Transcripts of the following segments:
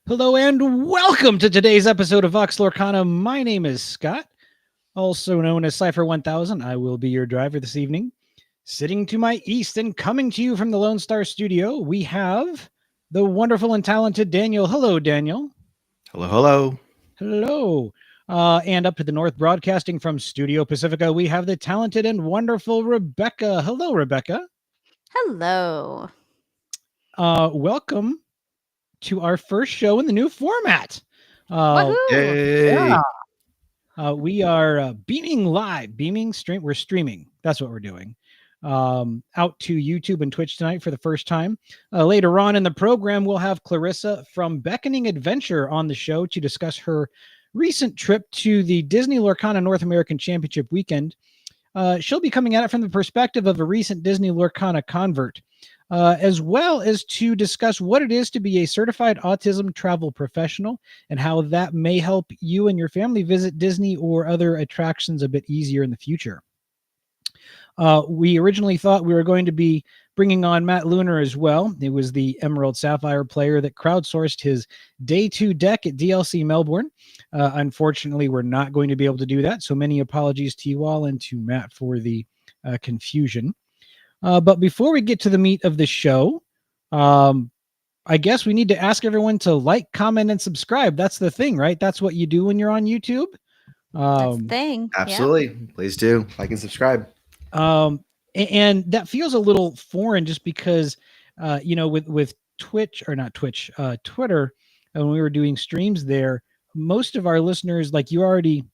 Hello and welcome to today's episode of Vox Lorcana. My name is Scott, also known as Cypher 1000. I will be your driver this evening. Sitting to my east and coming to you from the Lone Star Studio, we have the wonderful and talented Daniel. Hello, Daniel. Hello, hello. Hello. And up to the north, broadcasting from Studio Pacifica, we have the talented and wonderful Rebecca. Hello, Rebecca. Hello. Welcome to our first show in the new format. Woohoo! Yay. We are we're streaming. That's what we're doing. Out to YouTube and Twitch tonight for the first time. Later on in the program, we'll have Clarissa from Beckoning Adventure on the show to discuss her recent trip to the Disney Lorcana North American Championship weekend. She'll be coming at it from the perspective of a recent Disney Lorcana convert, as well as to discuss what it is to be a certified autism travel professional and how that may help you and your family visit Disney or other attractions a bit easier in the future. We originally thought we were going to be bringing on Matt Lunar as well. It was the Emerald Sapphire player that crowdsourced his day 2 deck at DLC Melbourne. Unfortunately, we're not going to be able to do that. So many apologies to you all and to Matt for the confusion. But before we get to the meat of the show, I guess we need to ask everyone to like, comment, and subscribe. That's the thing, right? That's what you do when you're on YouTube. That's the thing. Absolutely. Please do. Like and subscribe. And that feels a little foreign just because, with Twitch or not Twitch, Twitter, when we were doing streams there, most of our listeners, like you already,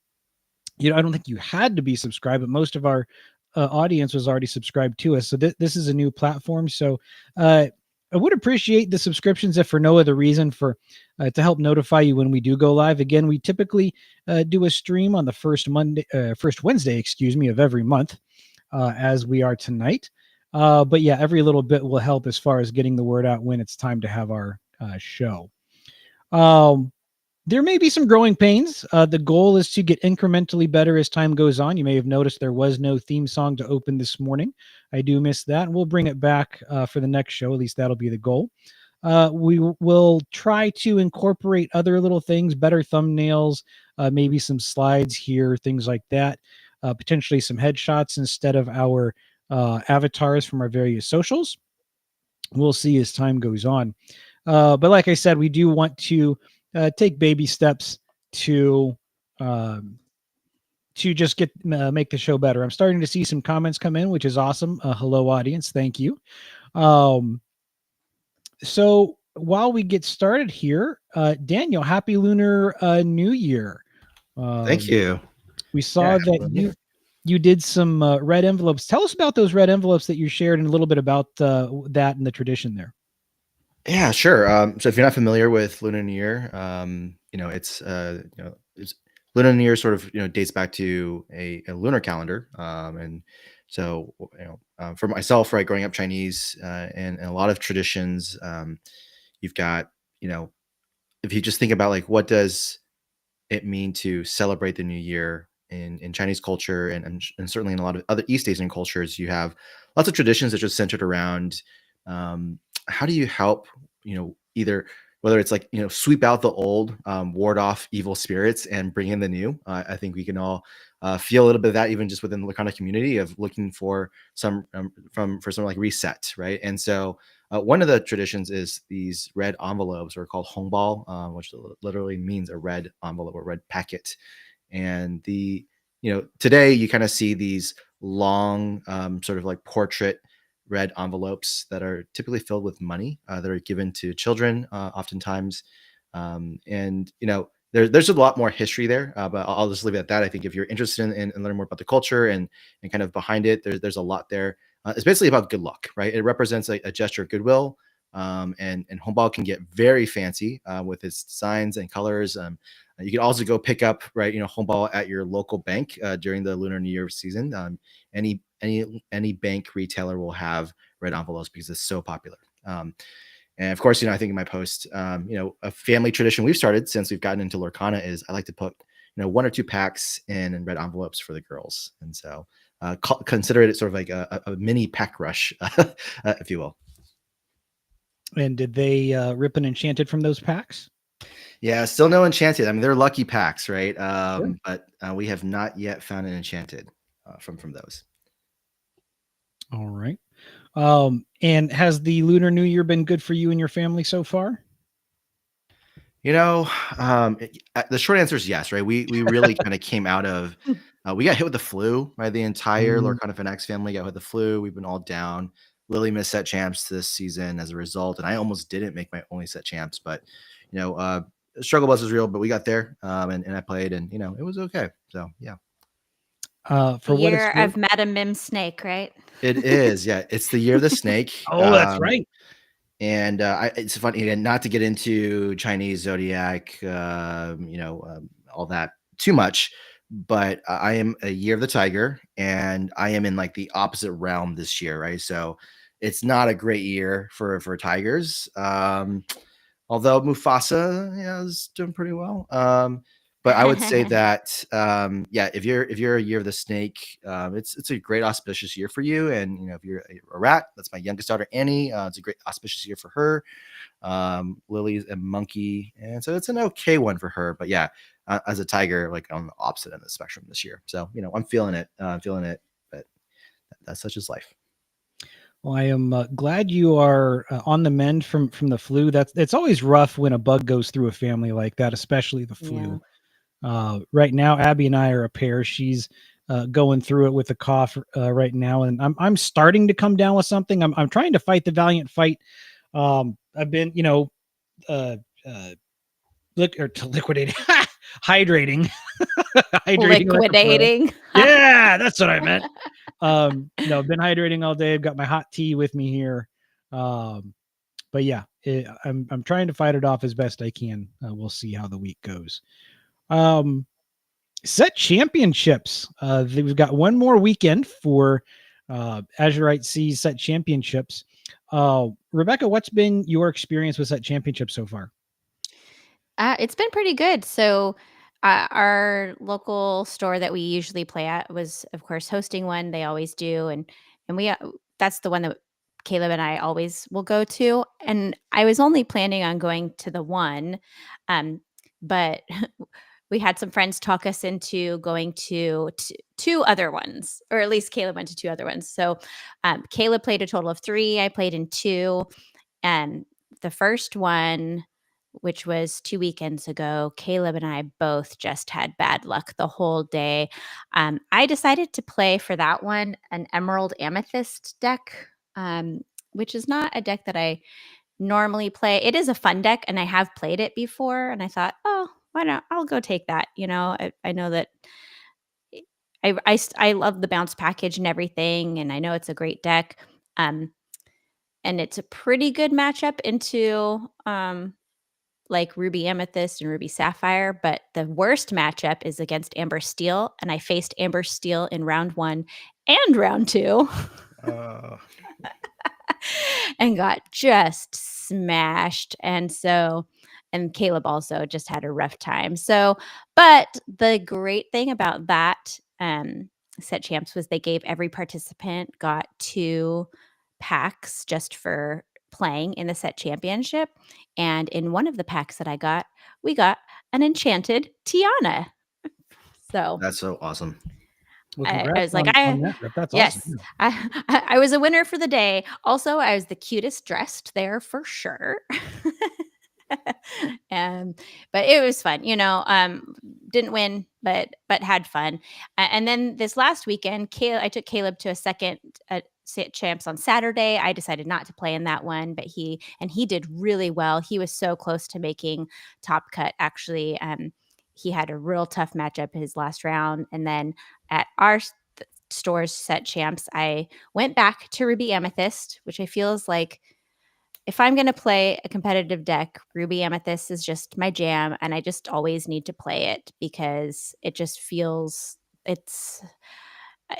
I don't think you had to be subscribed, but most of our audience was already subscribed to us. So this is a new platform. So I would appreciate the subscriptions if for no other reason for to help notify you when we do go live. Again, we typically do a stream on the first Wednesday, of every month. As we are tonight. But yeah, every little bit will help as far as getting the word out when it's time to have our show. There may be some growing pains. The goal is to get incrementally better as time goes on. You may have noticed there was no theme song to open this morning. I do miss that. And we'll bring it back for the next show. At least that'll be the goal. We will try to incorporate other little things, better thumbnails, maybe some slides here, things like that. Potentially some headshots instead of our avatars from our various socials. We'll see as time goes on. But like I said, we do want to take baby steps to just make the show better. I'm starting to see some comments come in, which is awesome. Hello, audience. Thank you. So while we get started here, Daniel, happy Lunar New Year. Thank you. We saw that you did some red envelopes. Tell us about those red envelopes that you shared and a little bit about that and the tradition there. Yeah, sure. So if you're not familiar with Lunar New Year, it's Lunar New Year sort of dates back to a lunar calendar, and so for myself, right, growing up Chinese and a lot of traditions, you've got if you just think about like what does it mean to celebrate the new year in Chinese culture and certainly in a lot of other East Asian cultures, you have lots of traditions that are just centered around how do you help, either whether it's like, sweep out the old, ward off evil spirits and bring in the new. I think we can all feel a little bit of that even just within the Lorcana community of looking for some like reset, right? And so one of the traditions is these red envelopes, or called hongbao, which literally means a red envelope or red packet. And today you kind of see these long sort of like portrait red envelopes that are typically filled with money that are given to children oftentimes. And there's a lot more history there, but I'll just leave it at that. I think if you're interested in learning more about the culture and kind of behind it, there's a lot there. It's basically about good luck, right? It represents a gesture of goodwill. And hongbao can get very fancy with its designs and colors. You can also go pick up, right, hongbao at your local bank during the Lunar New Year season. Any bank retailer will have red envelopes because it's so popular. And of course, I think in my post, a family tradition we've started since we've gotten into Lorcana is I like to put, 1 or 2 packs in red envelopes for the girls. And so consider it sort of like a mini pack rush, if you will. And did they rip an enchanted from those packs? Yeah, still no enchanted. I mean, they're lucky packs, right? Sure. But we have not yet found an enchanted from those. All right. And has the Lunar New Year been good for you and your family so far? You know, the short answer is yes, right? We really kind of came out of we got hit with the flu, right? The entire Mm, Lorcana Fanatics family got hit with the flu. We've been all down. Lily missed set champs this season as a result, and I almost didn't make my only set champs, but you know, struggle bus was real, but we got there, and I played, and it was okay. So yeah, The for what it's year worth. of Madam Mim Snake, right? it is. Yeah, it's the year of the snake. Oh, that's right. And it's funny again, not to get into Chinese zodiac, all that too much, but I am a year of the tiger, and I am in like the opposite realm this year, right? So it's not a great year for tigers. Although Mufasa, is doing pretty well. But I would say that, yeah, if you're a year of the snake, it's a great auspicious year for you. And if you're a rat, that's my youngest daughter Annie. It's a great auspicious year for her. Lily's a monkey, and so it's an okay one for her. But yeah, as a tiger, like on the opposite end of the spectrum this year. So I'm feeling it. Feeling it. But that's such as life. Well, I am glad you are on the mend from the flu. It's always rough when a bug goes through a family like that, especially the Yeah. flu. Right now, Abby and I are a pair. She's going through it with a cough right now, and I'm starting to come down with something. I'm trying to fight the valiant fight. I've been, uh, uh, liquidating, hydrating, hydrating like a pro. Liquidating. Yeah, that's what I meant. I've been hydrating all day. I've got my hot tea with me here. Um, but yeah, I'm trying to fight it off as best I can. We'll see how the week goes. Um, Set championships. We've got one more weekend for Azurite Seas set championships. Rebecca, what's been your experience with set championships so far? It's been pretty good. So, our local store that we usually play at was, of course, hosting one. They always do, and we that's the one that Caleb and I always will go to. And I was only planning on going to the one, um, but we had some friends talk us into going to two other ones, or at least Caleb went to two other ones. So, Caleb played a total of three. I played in two, and the first one, which was 2 weekends ago, Caleb and I both just had bad luck the whole day. I decided to play for that one an Emerald Amethyst deck, which is not a deck that I normally play. It is a fun deck, and I have played it before, and I thought, "Oh, why not? I'll go take that." I know that I love the bounce package and everything, and I know it's a great deck. Um, and it's a pretty good matchup into, like Ruby Amethyst and Ruby Sapphire, but the worst matchup is against Amber Steel, and I faced Amber Steel in round 1 and round 2 Uh, and got just smashed. And Caleb also just had a rough time. So, but the great thing about that set champs was they gave every participant got 2 packs just for playing in the set championship. And in one of the packs that I got, we got an enchanted Tiana. So that's so awesome. Well, I congrats was like, on that, Rip. That's awesome. yes, I was a winner for the day. Also, I was the cutest dressed there for sure. And but it was fun, didn't win, but had fun. And then this last weekend, I took Caleb to a second champs on Saturday. I decided not to play in that one, but he did really well. He was so close to making top cut. Actually, he had a real tough matchup his last round, and then at our store's set champs, I went back to Ruby Amethyst, which I feel is like, if I'm going to play a competitive deck, Ruby Amethyst is just my jam, and I just always need to play it because it just feels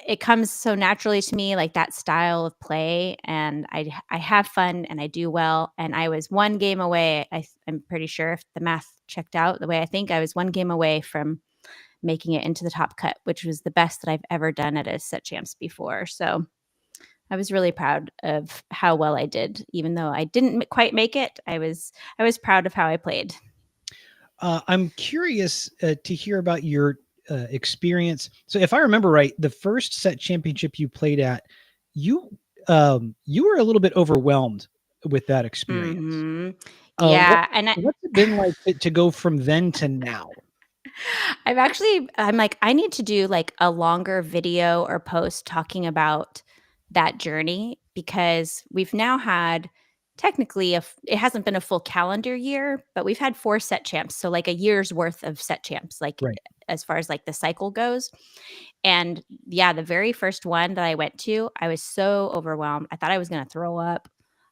it comes so naturally to me, like that style of play, and I have fun and I do well. And I was one game away. I'm pretty sure, if the math checked out the way I think, I was one game away from making it into the top cut, which was the best that I've ever done at a set champs before. So I was really proud of how well I did, even though I didn't quite make it. I was proud of how I played. I'm curious to hear about your experience. So, if I remember right, the first set championship you played at, you you were a little bit overwhelmed with that experience. Mhm. What Yeah, and what's it been like to go from then to now? I'm like, I need to do like a longer video or post talking about that journey because we've now had technically it hasn't been a full calendar year, but we've had 4 set champs. So like a year's worth of set champs, like Right. as far as like the cycle goes. And yeah, the very first one that I went to, I was so overwhelmed. I thought I was going to throw up.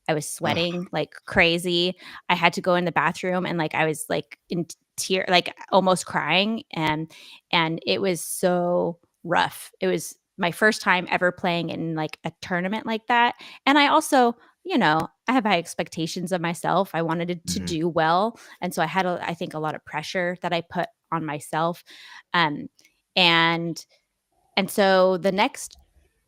I was Ugh. sweating like crazy. I had to go in the bathroom and like I was like in tear like almost crying and it was so rough. It was my first time ever playing in like a tournament like that. And I also, I have high expectations of myself. I wanted it to Mhm. do well. And so I had I think a lot of pressure that I put on myself. Um and and so the next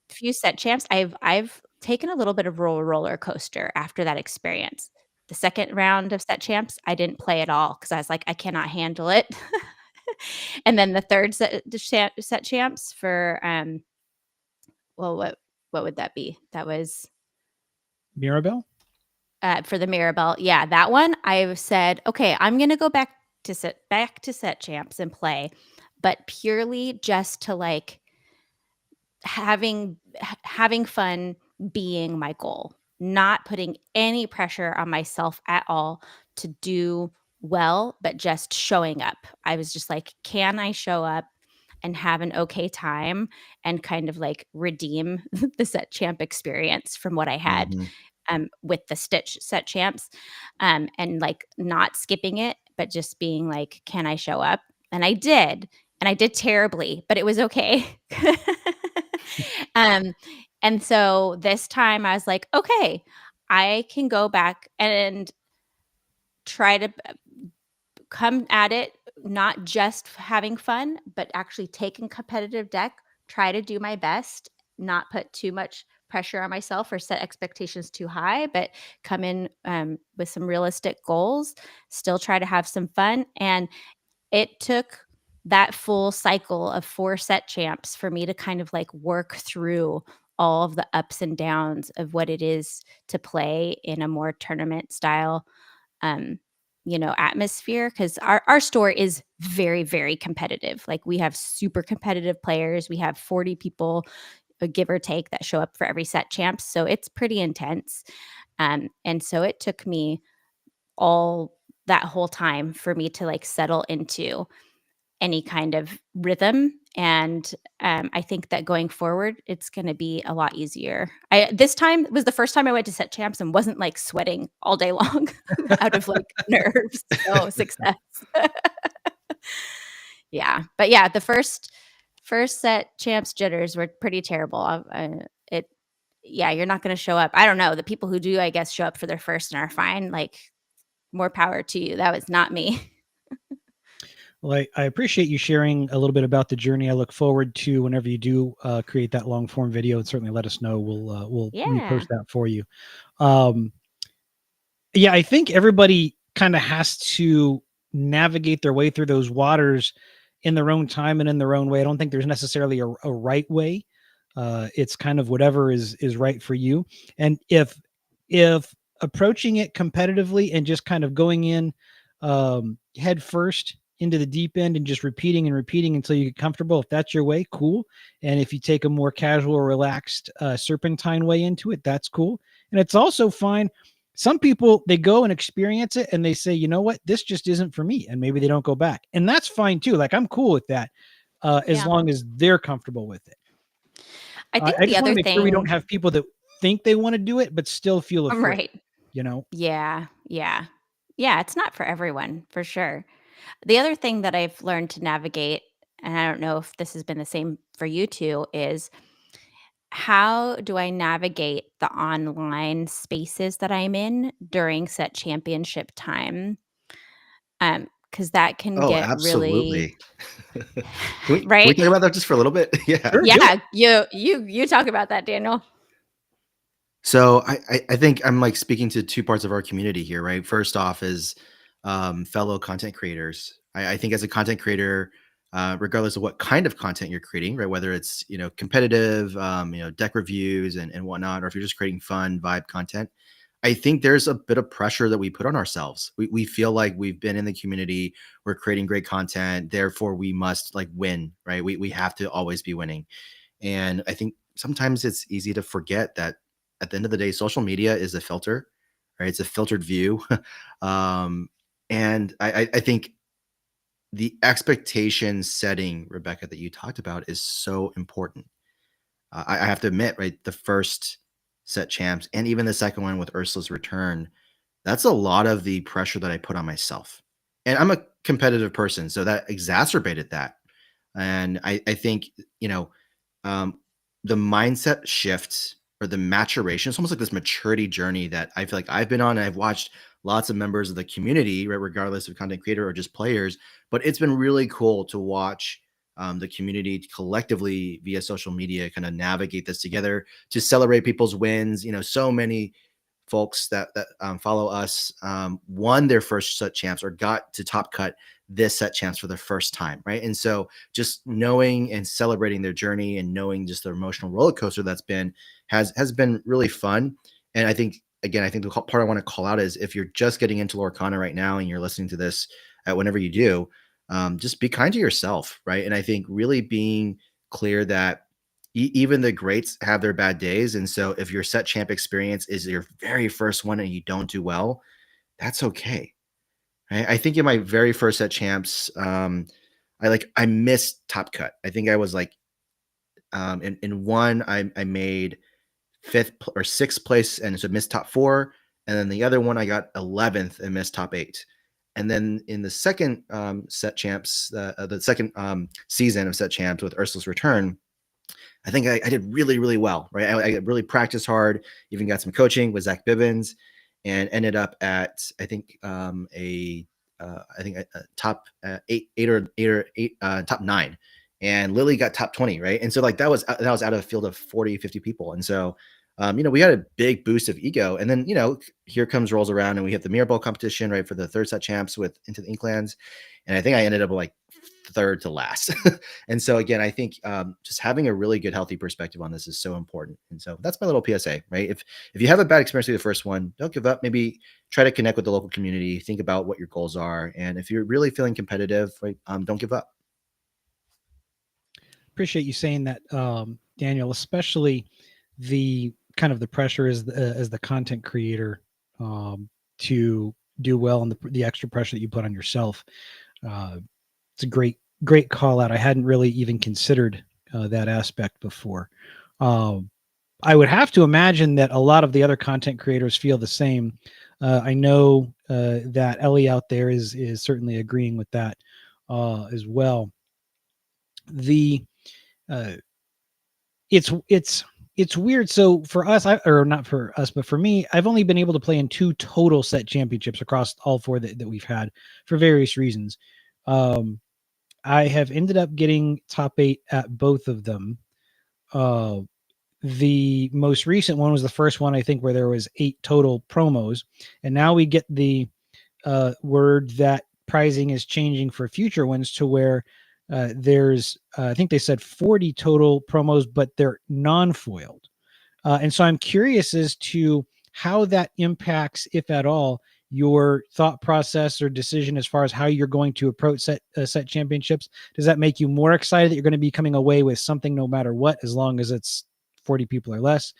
few set champs, I've taken a little bit of roller coaster after that experience. The second round of set champs, I didn't play at all because I was like, I cannot handle it. And then the third set champs for well, what would that be? That was Mirabelle? for the Mirabelle. Yeah, that one. I said, okay, I'm gonna go back to set champs and play, but purely just to like having fun being my goal, not putting any pressure on myself at all to do well, but just showing up. I was just like, can I show up and have an okay time and kind of like redeem the set champ experience from what I had Mhm. with the Stitch set champs, and like not skipping it, but just being like, can I show up? And I did. And I did terribly, but it was okay. um, and so this time I was like, okay, I can go back and try to come at it not just having fun, but actually taking competitive deck, try to do my best, not put too much pressure on myself or set expectations too high, but come in with some realistic goals, still try to have some fun. And it took that full cycle of 4 set champs for me to kind of like work through all of the ups and downs of what it is to play in a more tournament style um, atmosphere because our store is very, very competitive. Like we have super competitive players. We have 40 people, give or take, that show up for every set champs. So it's pretty intense. And so it took me all that whole time for me to like settle into any kind of rhythm. And I think that going forward, it's going to be a lot easier. This time was the first time I went to set champs and wasn't like sweating all day long out of like nerves. So success. Yeah, but yeah, the first set champs jitters were pretty terrible. It, yeah, you're not going to show up. I don't know. The people who do, I guess, show up for their first and are fine. Like more power to you. That was not me. Well, I appreciate you sharing a little bit about the journey. I look forward to whenever you do create that long form video, and certainly let us know. We'll Yeah. repost that for you. Um, yeah, I think everybody kind of has to navigate their way through those waters in their own time and in their own way. I don't think there's necessarily a right way. It's kind of whatever is right for you. And if approaching it competitively and just kind of going in head first into the deep end and just repeating and repeating until you get comfortable, if that's your way, cool. And if you take a more casual, relaxed serpentine way into it, that's cool. And it's also fine. Some people, they go and experience it and they say, you know what, this just isn't for me, and maybe they don't go back, and that's fine too. Like, I'm cool with that, as Yeah. long as they're comfortable with it. I think I the just want to other make sure we don't thing, have people that think they want to do it but still feel afraid, right. you know. Yeah, yeah. Yeah, it's not for everyone, for sure. The other thing that I've learned to navigate, and I don't know if this has been the same for you too, is how do I navigate the online spaces that I'm in during set championship time? Because that can Oh, get really absolutely. Can we right? talk about that just for a little bit? Yeah. Sure, do it. Yeah, you talk about that, Daniel. So I think I'm like speaking to two parts of our community here, right? First off is fellow content creators. I think as a content creator, regardless of what kind of content you're creating, right, whether it's competitive, deck reviews and whatnot, or if you're just creating fun vibe content, I think there's a bit of pressure that we put on ourselves. We feel like we've been in the community, we're creating great content, therefore we must like win, right? We have to always be winning. And I think sometimes it's easy to forget that at the end of the day, social media is a filter, right? It's a filtered view. um, and I think the expectation setting, Rebecca, that you talked about is so important. I have to admit, right, the first set champs and even the second one with Ursula's return, that's a lot of the pressure that I put on myself. And I'm a competitive person, so that exacerbated that. And I think, you know, um, the mindset shift or the maturation, it's almost like this maturity journey that I feel like I've been on. And I've watched lots of members of the community, right, regardless of content creator or just players. But it's been really cool to watch the community collectively via social media kind of navigate this together to celebrate people's wins. So many folks that follow us won their first set champs or got to top cut this set champs for the first time, right? And so just knowing and celebrating their journey and knowing just the emotional roller coaster that's been has been really fun. And I think again, I think the part I want to call out is if you're just getting into Lorcana right now and you're listening to this whenever you do, just be kind to yourself, right? And I think really being clear that even the greats have their bad days. And so if your set champ experience is your very first one and you don't do well, that's okay. Right? I think in my very first set champs, I missed top cut. I think I was like in one I made fifth or sixth place and so missed top four. And then the other one I got 11th and missed top eight. And then in the second set champs, the second season of set champs with Ursula's return, I think I did really, really well, right? I really practiced hard, even got some coaching with Zach Bibbins, and ended up at I think a top eight top nine, and Lily got top 20, right? And so like that was out of a field of 40, 50 people, and so we had a big boost of ego, and then here comes rolls around, and we have the Mirror Ball competition, right, for the third set champs with Into the Inklands, and I think I ended up like third to last. And so again, I think just having a really good, healthy perspective on this is so important. And so that's my little PSA, right? If you have a bad experience with the first one, don't give up. Maybe try to connect with the local community, think about what your goals are. And if you're really feeling competitive, right, don't give up. Appreciate you saying that, Daniel, especially the kind of the pressure as the content creator, to do well, and the extra pressure that you put on yourself. It's a great call out. I hadn't really even considered that aspect before. I would have to imagine that a lot of the other content creators feel the same. I know that Ellie out there is certainly agreeing with that as well. The uh, it's weird. So for us, or not for us, but for me, I've only been able to play in 2 total set championships across all 4 that we've had for various reasons. I have ended up getting top 8 at both of them. The most recent one was the first one, I think, where there was 8 total promos, and now we get the word that pricing is changing for future ones to where there's I think they said 40 total promos, but they're non-foiled. And so I'm curious as to how that impacts, if at all, your thought process or decision as far as how you're going to approach set championships. Does that make you more excited that you're going to be coming away with something no matter what, as long as it's 40 people or less?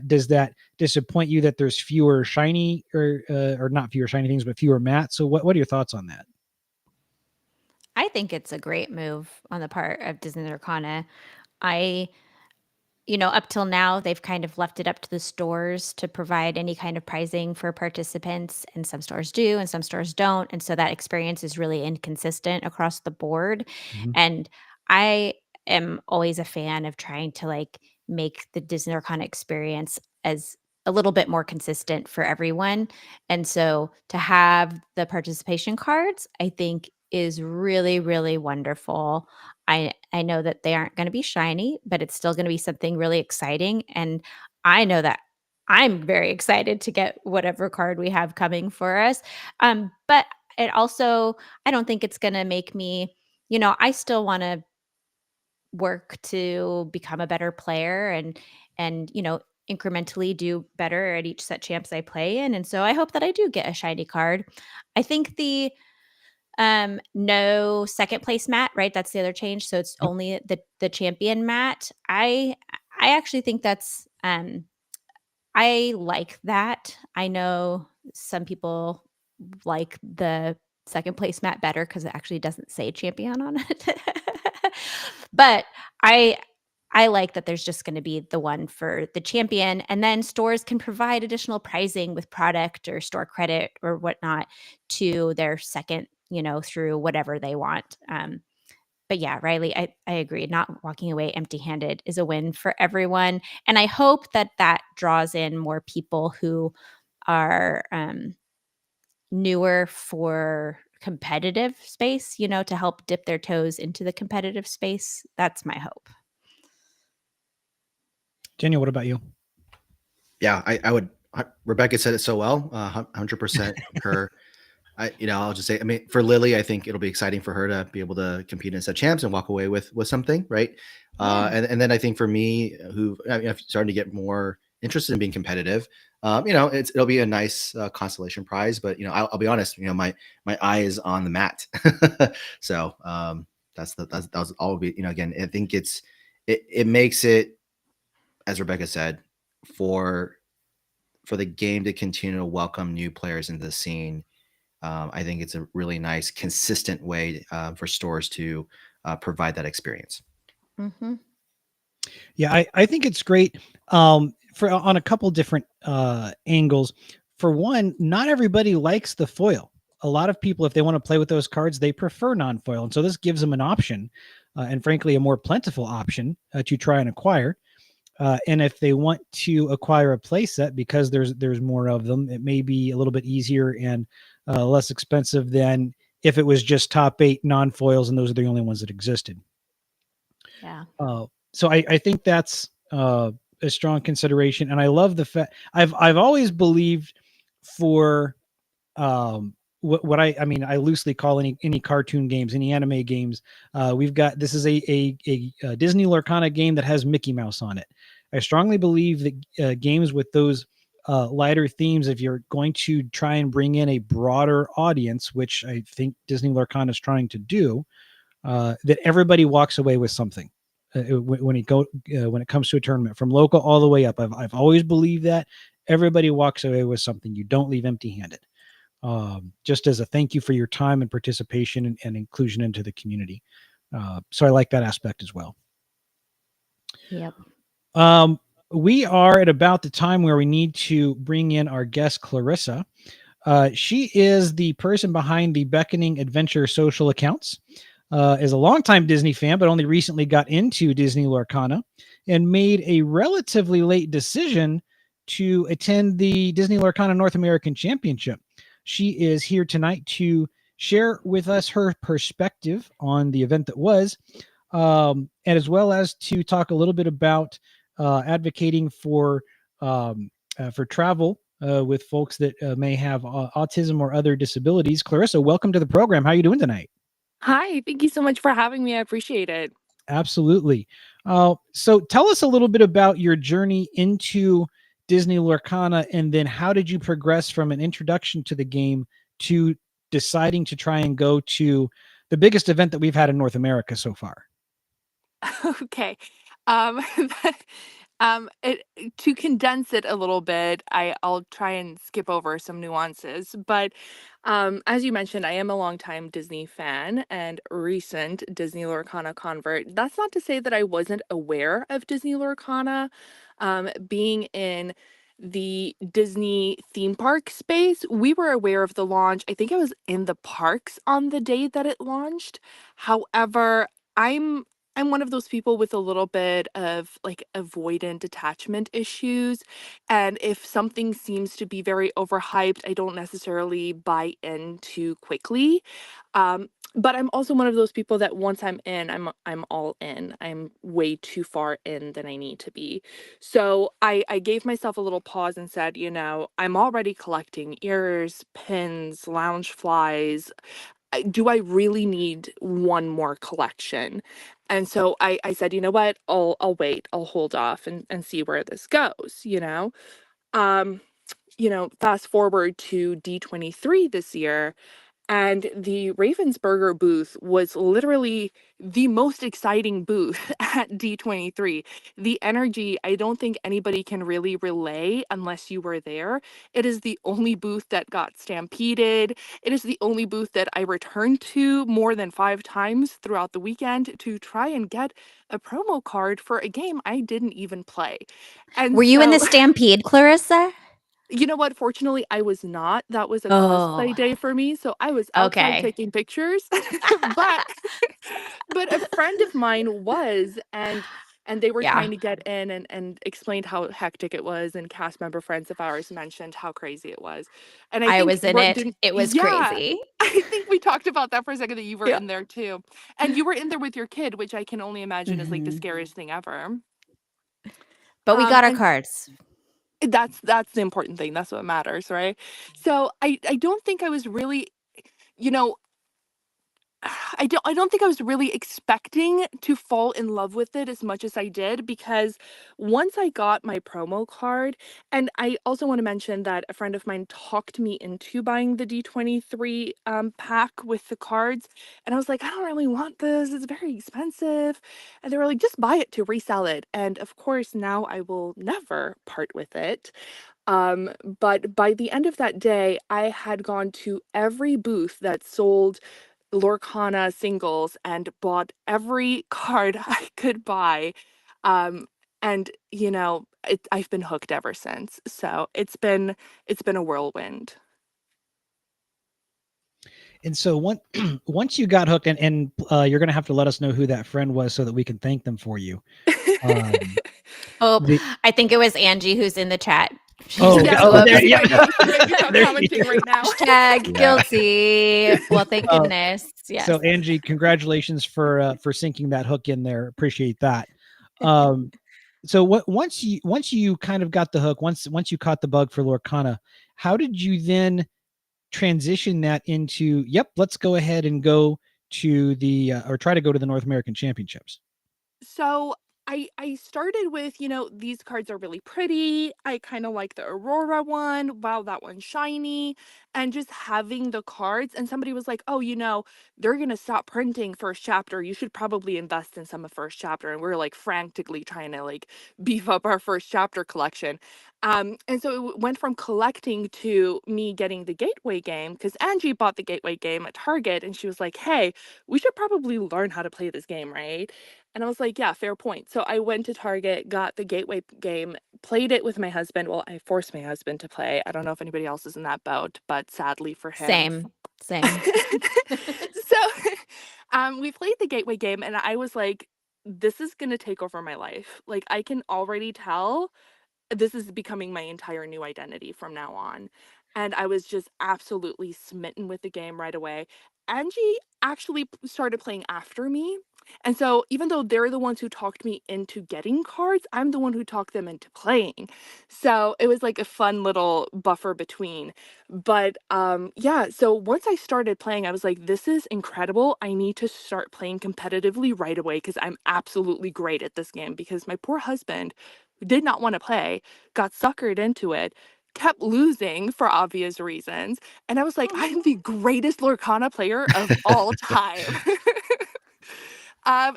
Does that disappoint you that there's fewer shiny or not fewer shiny things, but fewer mats? So what are your thoughts on that? I think it's a great move on the part of Disney Lorcana. I up till now, they've kind of left it up to the stores to provide any kind of pricing for participants, and some stores do and some stores don't, and so that experience is really inconsistent across the board, Mhm. and I am always a fan of trying to, like, make the Disney DisneyRCon experience as a little bit more consistent for everyone, and so to have the participation cards, I think is really, really wonderful. I know that they aren't gonna be shiny, but it's still gonna be something really exciting, and I know that I'm very excited to get whatever card we have coming for us. But it also, I don't think it's going to make me, I still want to work to become a better player and incrementally do better at each set champs I play in. And so I hope that I do get a shiny card. I think the no second place mat, right? That's the other change. So it's Yep. only the champion mat. I actually think that's I like that. I know some people like the second place mat better because it actually doesn't say champion on it. But I I like that there's just going to be the one for the champion, and then stores can provide additional pricing with product or store credit or whatnot to their second, through whatever they want. But yeah, Riley, I agree. Not walking away empty handed is a win for everyone. And I hope that that draws in more people who are newer for competitive space, to help dip their toes into the competitive space. That's my hope. Daniel, what about you? Yeah, I would. Rebecca said it so well. 100% her. I'll just say, I mean, for Lily, I think it'll be exciting for her to be able to compete in set champs and walk away with something, right? Yeah. And then I think for me, who I'm starting to get more interested in being competitive, it'll be a nice consolation prize. But I'll be honest, my eye is on the mat, so that was all. Be again, I think it makes it, as Rebecca said, for the game to continue to welcome new players into the scene. I think it's a really nice, consistent way for stores to provide that experience. Mm-hmm. Yeah, I think it's great for on a couple different angles. For one, not everybody likes the foil. A lot of people, if they want to play with those cards, they prefer non-foil, and so this gives them an option, and frankly, a more plentiful option to try and acquire. And if they want to acquire a playset because there's more of them, it may be a little bit easier and less expensive than if it was just top 8 non-foils and those are the only ones that existed. Yeah. So I think that's a strong consideration, and I love the fact I've always believed for what I mean I loosely call any cartoon games, any anime games. We've got this is a Disney Lorcana game that has Mickey Mouse on it. I strongly believe that games with those lighter themes, if you're going to try and bring in a broader audience, which I think Disney Lorcana is trying to do, that everybody walks away with something when it comes to a tournament, from local all the way up. I've always believed that everybody walks away with something. You don't leave empty-handed. Just as a thank you for your time and participation and inclusion into the community. So I like that aspect as well. Yep. We are at about the time where we need to bring in our guest, Clarissa. She is the person behind the Beckoning Adventure social accounts. Is a longtime Disney fan, but only recently got into Disney Lorcana and made a relatively late decision to attend the Disney Lorcana North American Championship. She is here tonight to share with us her perspective on the event that was, and as well as to talk a little bit about advocating for travel with folks that may have autism or other disabilities. Clarissa, welcome to the program. How are you doing tonight? Hi, thank you so much for having me. I appreciate it. Absolutely. So tell us a little bit about your journey into Disney Lorcana, and then how did you progress from an introduction to the game to deciding to try and go to the biggest event that we've had in North America so far? Okay. Um, to condense it a little bit, I'll try and skip over some nuances. But as you mentioned, I am a longtime Disney fan and recent Disney Lorcana convert. That's not to say that I wasn't aware of Disney Lorcana. Being in the Disney theme park space, we were aware of the launch. I think I was in the parks on the day that it launched. However, I'm I'm one of those people with a little bit of like avoidant attachment issues. And if something seems to be very overhyped, I don't necessarily buy in too quickly. But I'm also one of those people that once I'm in, I'm all in. I'm way too far in than I need to be. So I gave myself a little pause and said, I'm already collecting ears, pins, lounge flies. Do I really need one more collection? And so I said, you know what? I'll wait. I'll hold off and see where this goes. Um, fast forward to D23 this year, and the Ravensburger booth was literally the most exciting booth at D23. The energy, I don't think anybody can really relay unless you were there. It is the only booth that got stampeded. It is the only booth that I returned to more than 5 times throughout the weekend to try and get a promo card for a game I didn't even play. And Were you in the so stampede, Clarissa? you know what? Fortunately, I was not. That was a Oh, cosplay day for me, so I was outside okay. taking pictures. But but a friend of mine was, and they were Yeah, trying to get in and explained how hectic it was, and cast member friends of ours mentioned how crazy it was. And I I think was in we're it. didn't It was yeah. crazy. I think we talked about that for a second that you were Yeah. in there too. And you were in there with your kid, which I can only imagine is like the Mhm. scariest thing ever. But we got our And cards. that's the important thing. That's what matters, right? So I don't think I was really, you know, I don't think I was really expecting to fall in love with it as much as I did, because once I got my promo card, and I also want to mention that a friend of mine talked me into buying the D23 pack with the cards, and I was like, I don't really want this. It's very expensive. And they were like, just buy it to resell it. And of course, now I will never part with it. But by the end of that day, I had gone to every booth that sold Lorcana singles and bought every card I could buy. Um, and I've been hooked ever since. So it's been a whirlwind. And so once you got hooked, and you're gonna have to let us know who that friend was so that we can thank them for you. Um, Oh, the I think it was Angie who's in the chat. She oh, just Yes, blew oh, up. there, she yeah, might be she might be there you commenting go. right now. Hashtag Yeah. guilty. Well, thank Uh, goodness. Yes. so Angie, congratulations for sinking that hook in there. Appreciate that. Um, so once you kind of got the hook, once you caught the bug for Lorcana, how did you then transition that into, yep, let's go ahead and go to the or try to go to the North American Championships? So I started with, these cards are really pretty. I kind of like the Aurora one. Wow, that one's shiny. And just having the cards. And somebody was like, oh, they're gonna stop printing first chapter. You should probably invest in some of first chapter. And we're like frantically trying to like beef up our first chapter collection. And so went from collecting to me getting the gateway game, because Angie bought the gateway game at Target, and she was like, hey, we should probably learn how to play this game, right? And I was like, yeah, fair point. So I went to Target, got the Gateway game, played it with my husband. Well, I forced my husband to play. I don't know if anybody else is in that boat, but sadly for him. Same. So we played the Gateway game, and I was like, this is going to take over my life. Like, I can already tell this is becoming my entire new identity from now on. And I was just absolutely smitten with the game right away. Angie actually started playing after me. And so even though they're the ones who talked me into getting cards, I'm the one who talked them into playing. So it was like a fun little buffer between. But yeah, so once I started playing, I was like, this is incredible. I need to start playing competitively right away, because I'm absolutely great at this game, because my poor husband, who did not want to play, got suckered into it, kept losing for obvious reasons. And I was like, I'm the greatest Lorcana player of all time.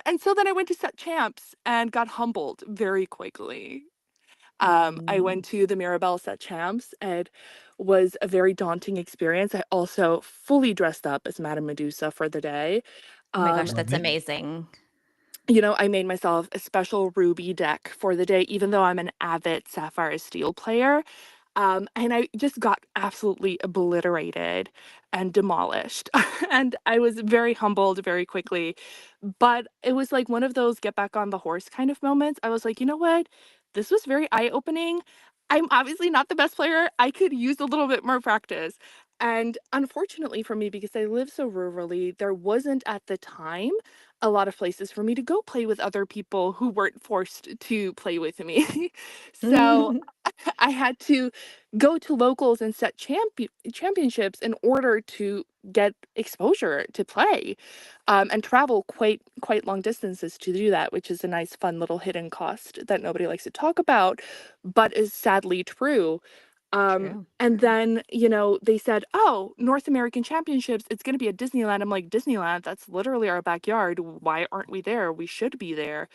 And so then I went to set champs and got humbled very quickly. I went to the Mirabelle set champs, and was a very daunting experience. I also fully dressed up as Madame Medusa for the day. Oh my gosh, Um, that's amazing. I made myself a special ruby deck for the day, even though I'm an avid Sapphire Steel player. And I just got absolutely obliterated and demolished. And I was very humbled very quickly. But it was like one of those get back on the horse kind of moments. I was like, you know what? This was very eye opening. I'm obviously not the best player. I could use a little bit more practice. And unfortunately for me, because I live so rurally, there wasn't at the time a lot of places for me to go play with other people who weren't forced to play with me. So I had to go to locals and set championships in order to get exposure to play, and travel quite long distances to do that, which is a nice, fun little hidden cost that nobody likes to talk about, but is sadly true. True. And then, they said, "Oh, North American Championships, it's going to be at Disneyland." I'm like, "Disneyland? That's literally our backyard. Why aren't we there? We should be there."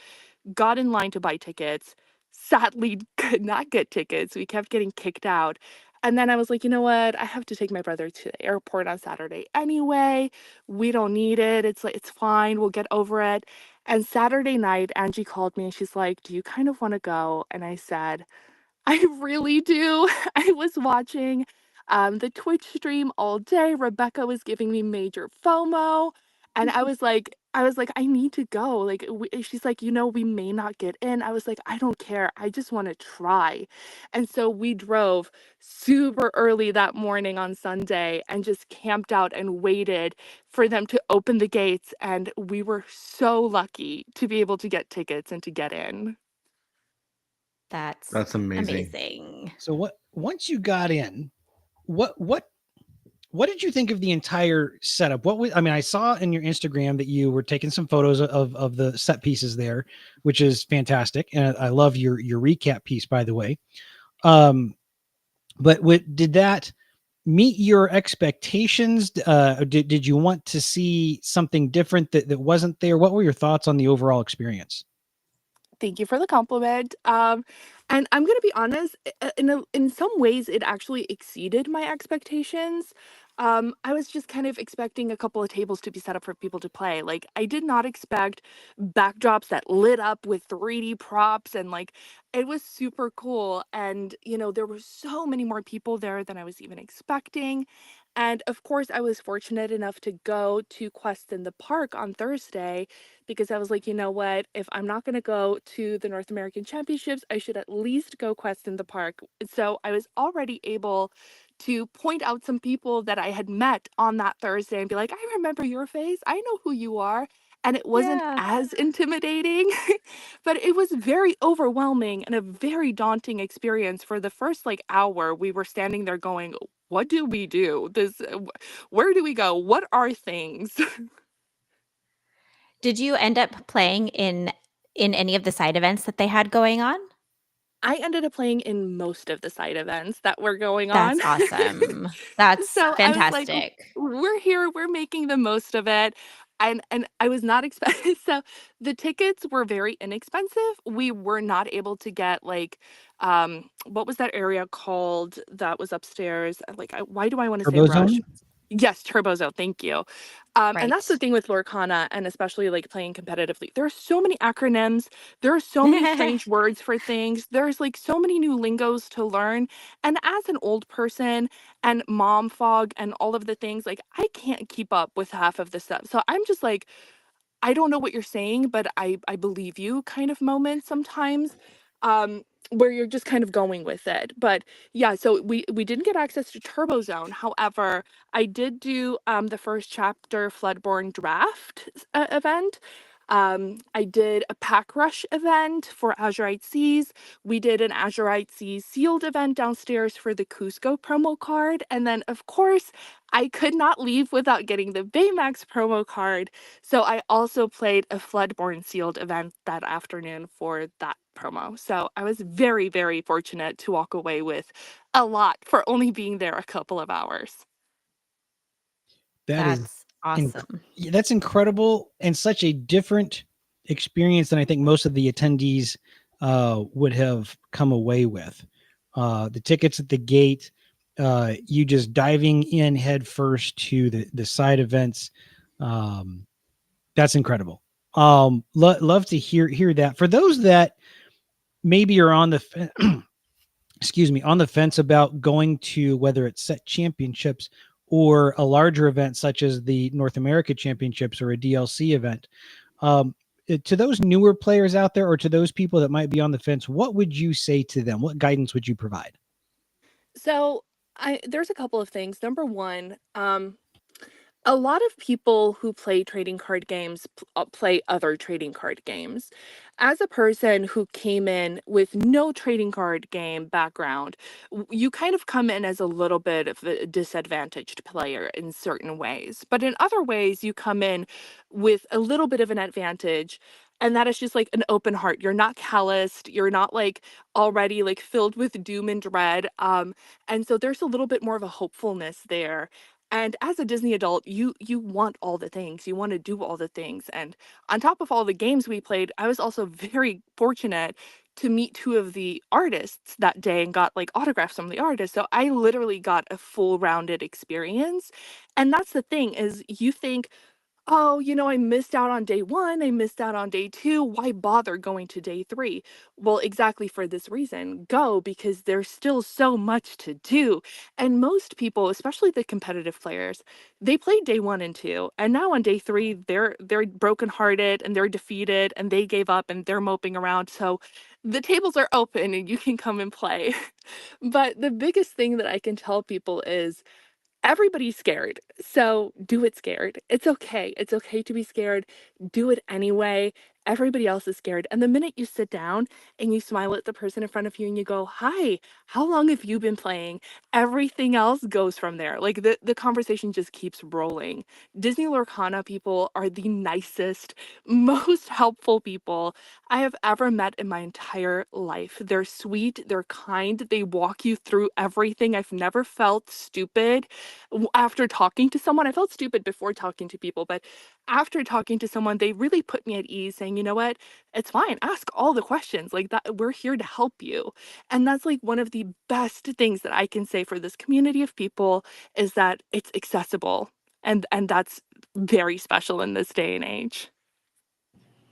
Got in line to buy tickets, sadly could not get tickets. We kept getting kicked out. And then I was like, you know what? I have to take my brother to the airport on Saturday anyway. We don't need it. It's like it's fine. We'll get over it. And Saturday night, Angie called me and she's like, "Do you kind of want to go?" And I said, I really do. I was watching the Twitch stream all day. Rebecca was giving me major FOMO, and I was like, I need to go. Like, she's like, we may not get in. I was like, I don't care. I just want to try. And so we drove super early that morning on Sunday and just camped out and waited for them to open the gates. And we were so lucky to be able to get tickets and to get in. That's That's amazing. amazing. So once you got in, what did you think of the entire setup? I saw in your Instagram that you were taking some photos of the set pieces there, which is fantastic. And I love your recap piece, by the way. But did that meet your expectations? Did you want to see something different that wasn't there? What were your thoughts on the overall experience? Thank you for the compliment. And I'm gonna be honest, in some ways, it actually exceeded my expectations. I was just kind of expecting a couple of tables to be set up for people to play. Like, I did not expect backdrops that lit up with 3D props, and like, it was super cool. And there were so many more people there than I was even expecting. And of course, I was fortunate enough to go to Quest in the Park on Thursday because I was like, you know what? If I'm not going to go to the North American Championships, I should at least go Quest in the Park. So I was already able to point out some people that I had met on that Thursday and be like, I remember your face. I know who you are. And it wasn't Yeah. as intimidating, but it was very overwhelming and a very daunting experience. For the first like hour, we were standing there going, what do we do? Where do we go? What are things? Did you end up playing in any of the side events that they had going on? I ended up playing in most of the side events that were going on. That's awesome. That's So I was like, fantastic. We're here, we're making the most of it." And I was not expecting so the tickets were very inexpensive. We were not able to get like what was that area called that was upstairs? Like why do I want to say Turbo Rush? Zone? Yes, Turbozo, thank you. And that's the Right. thing with Lorcana, and especially like playing competitively. There are so many acronyms. There are so many strange words for things. There's like so many new lingos to learn. And as an old person and mom fog and all of the things, like I can't keep up with half of the stuff. So I'm just like, I don't know what you're saying, but I believe you kind of moment sometimes, where you're just kind of going with it. But yeah, so we didn't get access to Turbo Zone. However, I did do the first chapter Floodborne draft event. I did a pack rush event for Azurite Seas. We did an Azurite Seas sealed event downstairs for the Cusco promo card. And then, of course, I could not leave without getting the Baymax promo card. So I also played a Floodborne sealed event that afternoon for that promo. So I was very, very fortunate to walk away with a lot for only being there a couple of hours. That is That's awesome. that's incredible and such a different experience than I think most of the attendees would have come away with. The tickets at the gate, you just diving in head first to the side events. That's incredible. Love to hear that. For those that maybe are on the excuse me, on the fence about going to whether it's set championships or a larger event such as the North America Championships or a DLC event. Um, to those newer players out there, or to those people that might be on the fence, what would you say to them? What guidance would you provide? So there's a couple of things. Number one, a lot of people who play trading card games play other trading card games. As a person who came in with no trading card game background, you kind of come in as a little bit of a disadvantaged player in certain ways. But in other ways, you come in with a little bit of an advantage. And that is just like an open heart. You're not calloused. You're not like already like filled with doom and dread. And so there's a little bit more of a hopefulness there. And as a Disney adult, you want all the things. You want to do all the things. And on top of all the games we played, I was also very fortunate to meet two of the artists that day and got like autographs from the artists. So I literally got a full rounded experience. And that's the thing is you think, oh, I missed out on day one. I missed out on day two. Why bother going to day three? Well, exactly for this reason. Go because there's still so much to do. And most people, especially the competitive players, they played day one and two. And now on day three, they're brokenhearted and they're defeated and they gave up and they're moping around. So the tables are open and you can come and play. But the biggest thing that I can tell people is everybody's scared. So do it scared. It's okay. It's okay to be scared. Do it anyway. Everybody else is scared. And the minute you sit down and you smile at the person in front of you and you go, "Hi, how long have you been playing?" Everything else goes from there. Like the conversation just keeps rolling. Disney Lorcana people are the nicest, most helpful people I have ever met in my entire life. They're sweet, they're kind, they walk you through everything. I've never felt stupid after talking to someone. I felt stupid before talking to people, but after talking to someone, they really put me at ease saying, you know what, it's fine. Ask all the questions like that. We're here to help you. And that's like one of the best things that I can say for this community of people is that it's accessible. And that's very special in this day and age.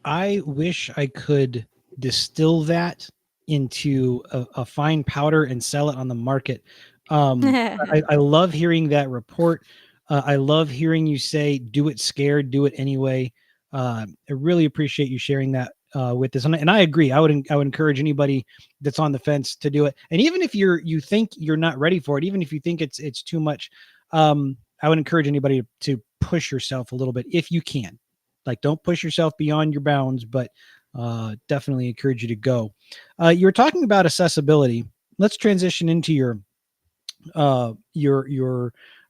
I wish I could distill that into a fine powder and sell it on the market. I love hearing that report. I love hearing you say, "Do it scared, do it anyway." I really appreciate you sharing that with us, and I agree. I would encourage anybody that's on the fence to do it. And even if you think you're not ready for it, even if you think it's too much, I would encourage anybody to push yourself a little bit if you can. Like, don't push yourself beyond your bounds, but definitely encourage you to go. You were talking about accessibility. Let's transition into your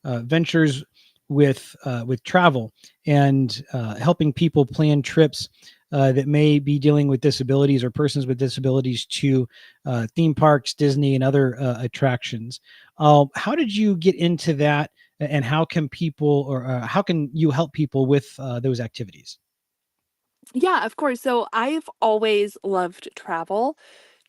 ventures with travel and helping people plan trips that may be dealing with disabilities or persons with disabilities to theme parks, Disney, and other attractions. How did you get into that, and how can people, or how can you help people with those activities? Yeah, of course. So I've always loved travel.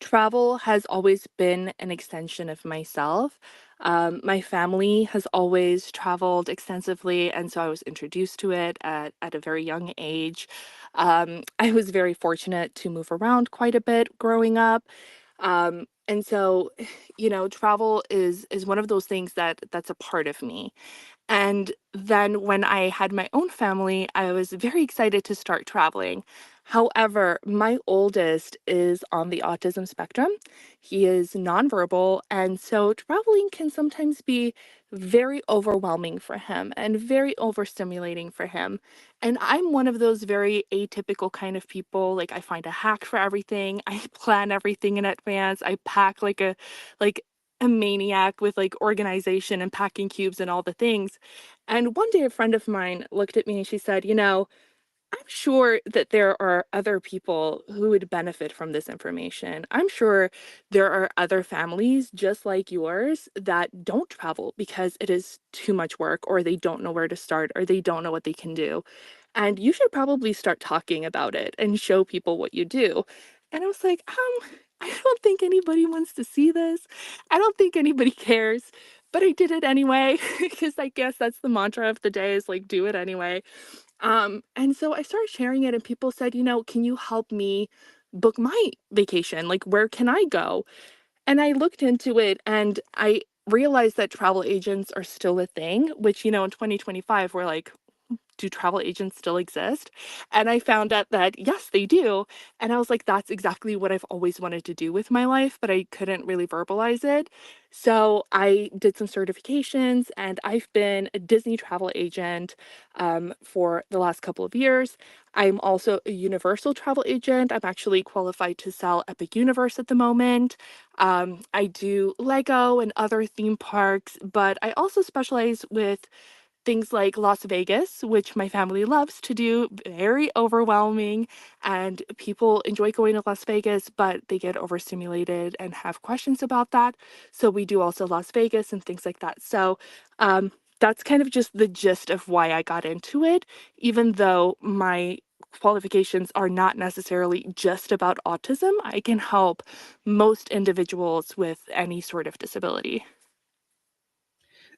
Travel has always been an extension of myself. My family has always traveled extensively, and so I was introduced to it at a very young age. I was very fortunate to move around quite a bit growing up. And so, travel is one of those things that's a part of me. And then when I had my own family, I was very excited to start traveling. However, my oldest is on the autism spectrum. He is nonverbal, and so traveling can sometimes be very overwhelming for him and very overstimulating for him. And I'm one of those very atypical kind of people. Like I find a hack for everything. I plan everything in advance. I pack like a maniac with like organization and packing cubes and all the things. And one day a friend of mine looked at me and she said, I'm sure that there are other people who would benefit from this information. I'm sure there are other families just like yours that don't travel because it is too much work, or they don't know where to start, or they don't know what they can do. And you should probably start talking about it and show people what you do. And I was like, I don't think anybody wants to see this. I don't think anybody cares. But I did it anyway, because I guess that's the mantra of the day is like, do it anyway. And so I started sharing it, and people said, can you help me book my vacation? Like, where can I go? And I looked into it and I realized that travel agents are still a thing, which, in 2025, we're like, do travel agents still exist? And I found out that yes, they do. And I was like, that's exactly what I've always wanted to do with my life, but I couldn't really verbalize it. So I did some certifications and I've been a Disney travel agent for the last couple of years. I'm also a Universal travel agent. I'm actually qualified to sell Epic Universe at the moment. I do Lego and other theme parks, but I also specialize with things like Las Vegas, which my family loves to do, very overwhelming, and people enjoy going to Las Vegas, but they get overstimulated and have questions about that. So we do also Las Vegas and things like that. So that's kind of just the gist of why I got into it, even though my qualifications are not necessarily just about autism. I can help most individuals with any sort of disability.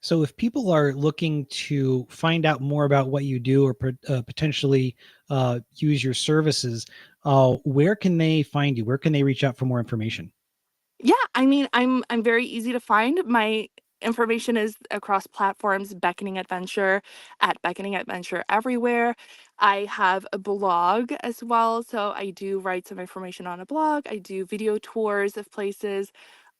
So if people are looking to find out more about what you do or potentially use your services, where can they find you? Where can they reach out for more information? Yeah, I mean, I'm very easy to find. My information is across platforms, Beckoning Adventure at Beckoning Adventure everywhere. I have a blog as well, so I do write some information on a blog. I do video tours of places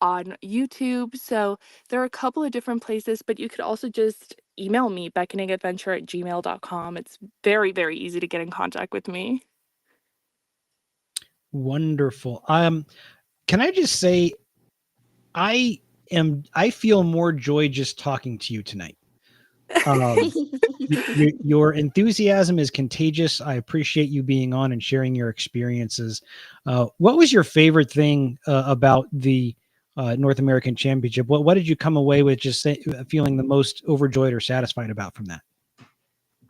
on YouTube. So there are a couple of different places, but you could also just email me, beckoningadventure@gmail.com. It's very, very easy to get in contact with me. Wonderful. Can I just say I feel more joy just talking to you tonight. Um, your enthusiasm is contagious. I appreciate you being on and sharing your experiences. What was your favorite thing about the North American Championship? What did you come away with feeling the most overjoyed or satisfied about from that?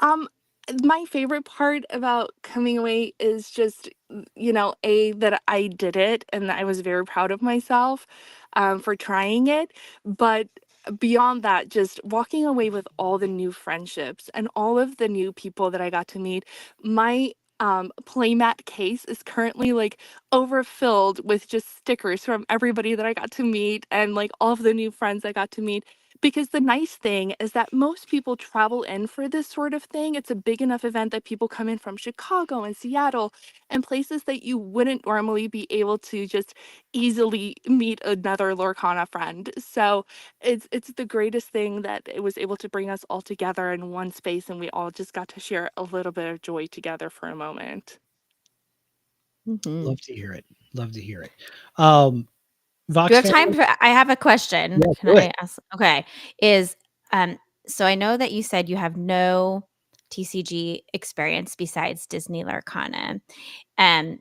Um, my favorite part about coming away is just, that I did it and I was very proud of myself for trying it. But beyond that, just walking away with all the new friendships and all of the new people that I got to meet. My playmat case is currently like overfilled with just stickers from everybody that I got to meet and like all of the new friends I got to meet. Because the nice thing is that most people travel in for this sort of thing. It's a big enough event that people come in from Chicago and Seattle and places that you wouldn't normally be able to just easily meet another Lorcana friend. So it's the greatest thing that it was able to bring us all together in one space and we all just got to share a little bit of joy together for a moment. Mhm. Love to hear it. Love to hear it. Um, Do you Vox have time family, for I have a question. yeah, Can do it. I ask? Okay. Is so I know that you said you have no TCG experience besides Disney Lorcana. Um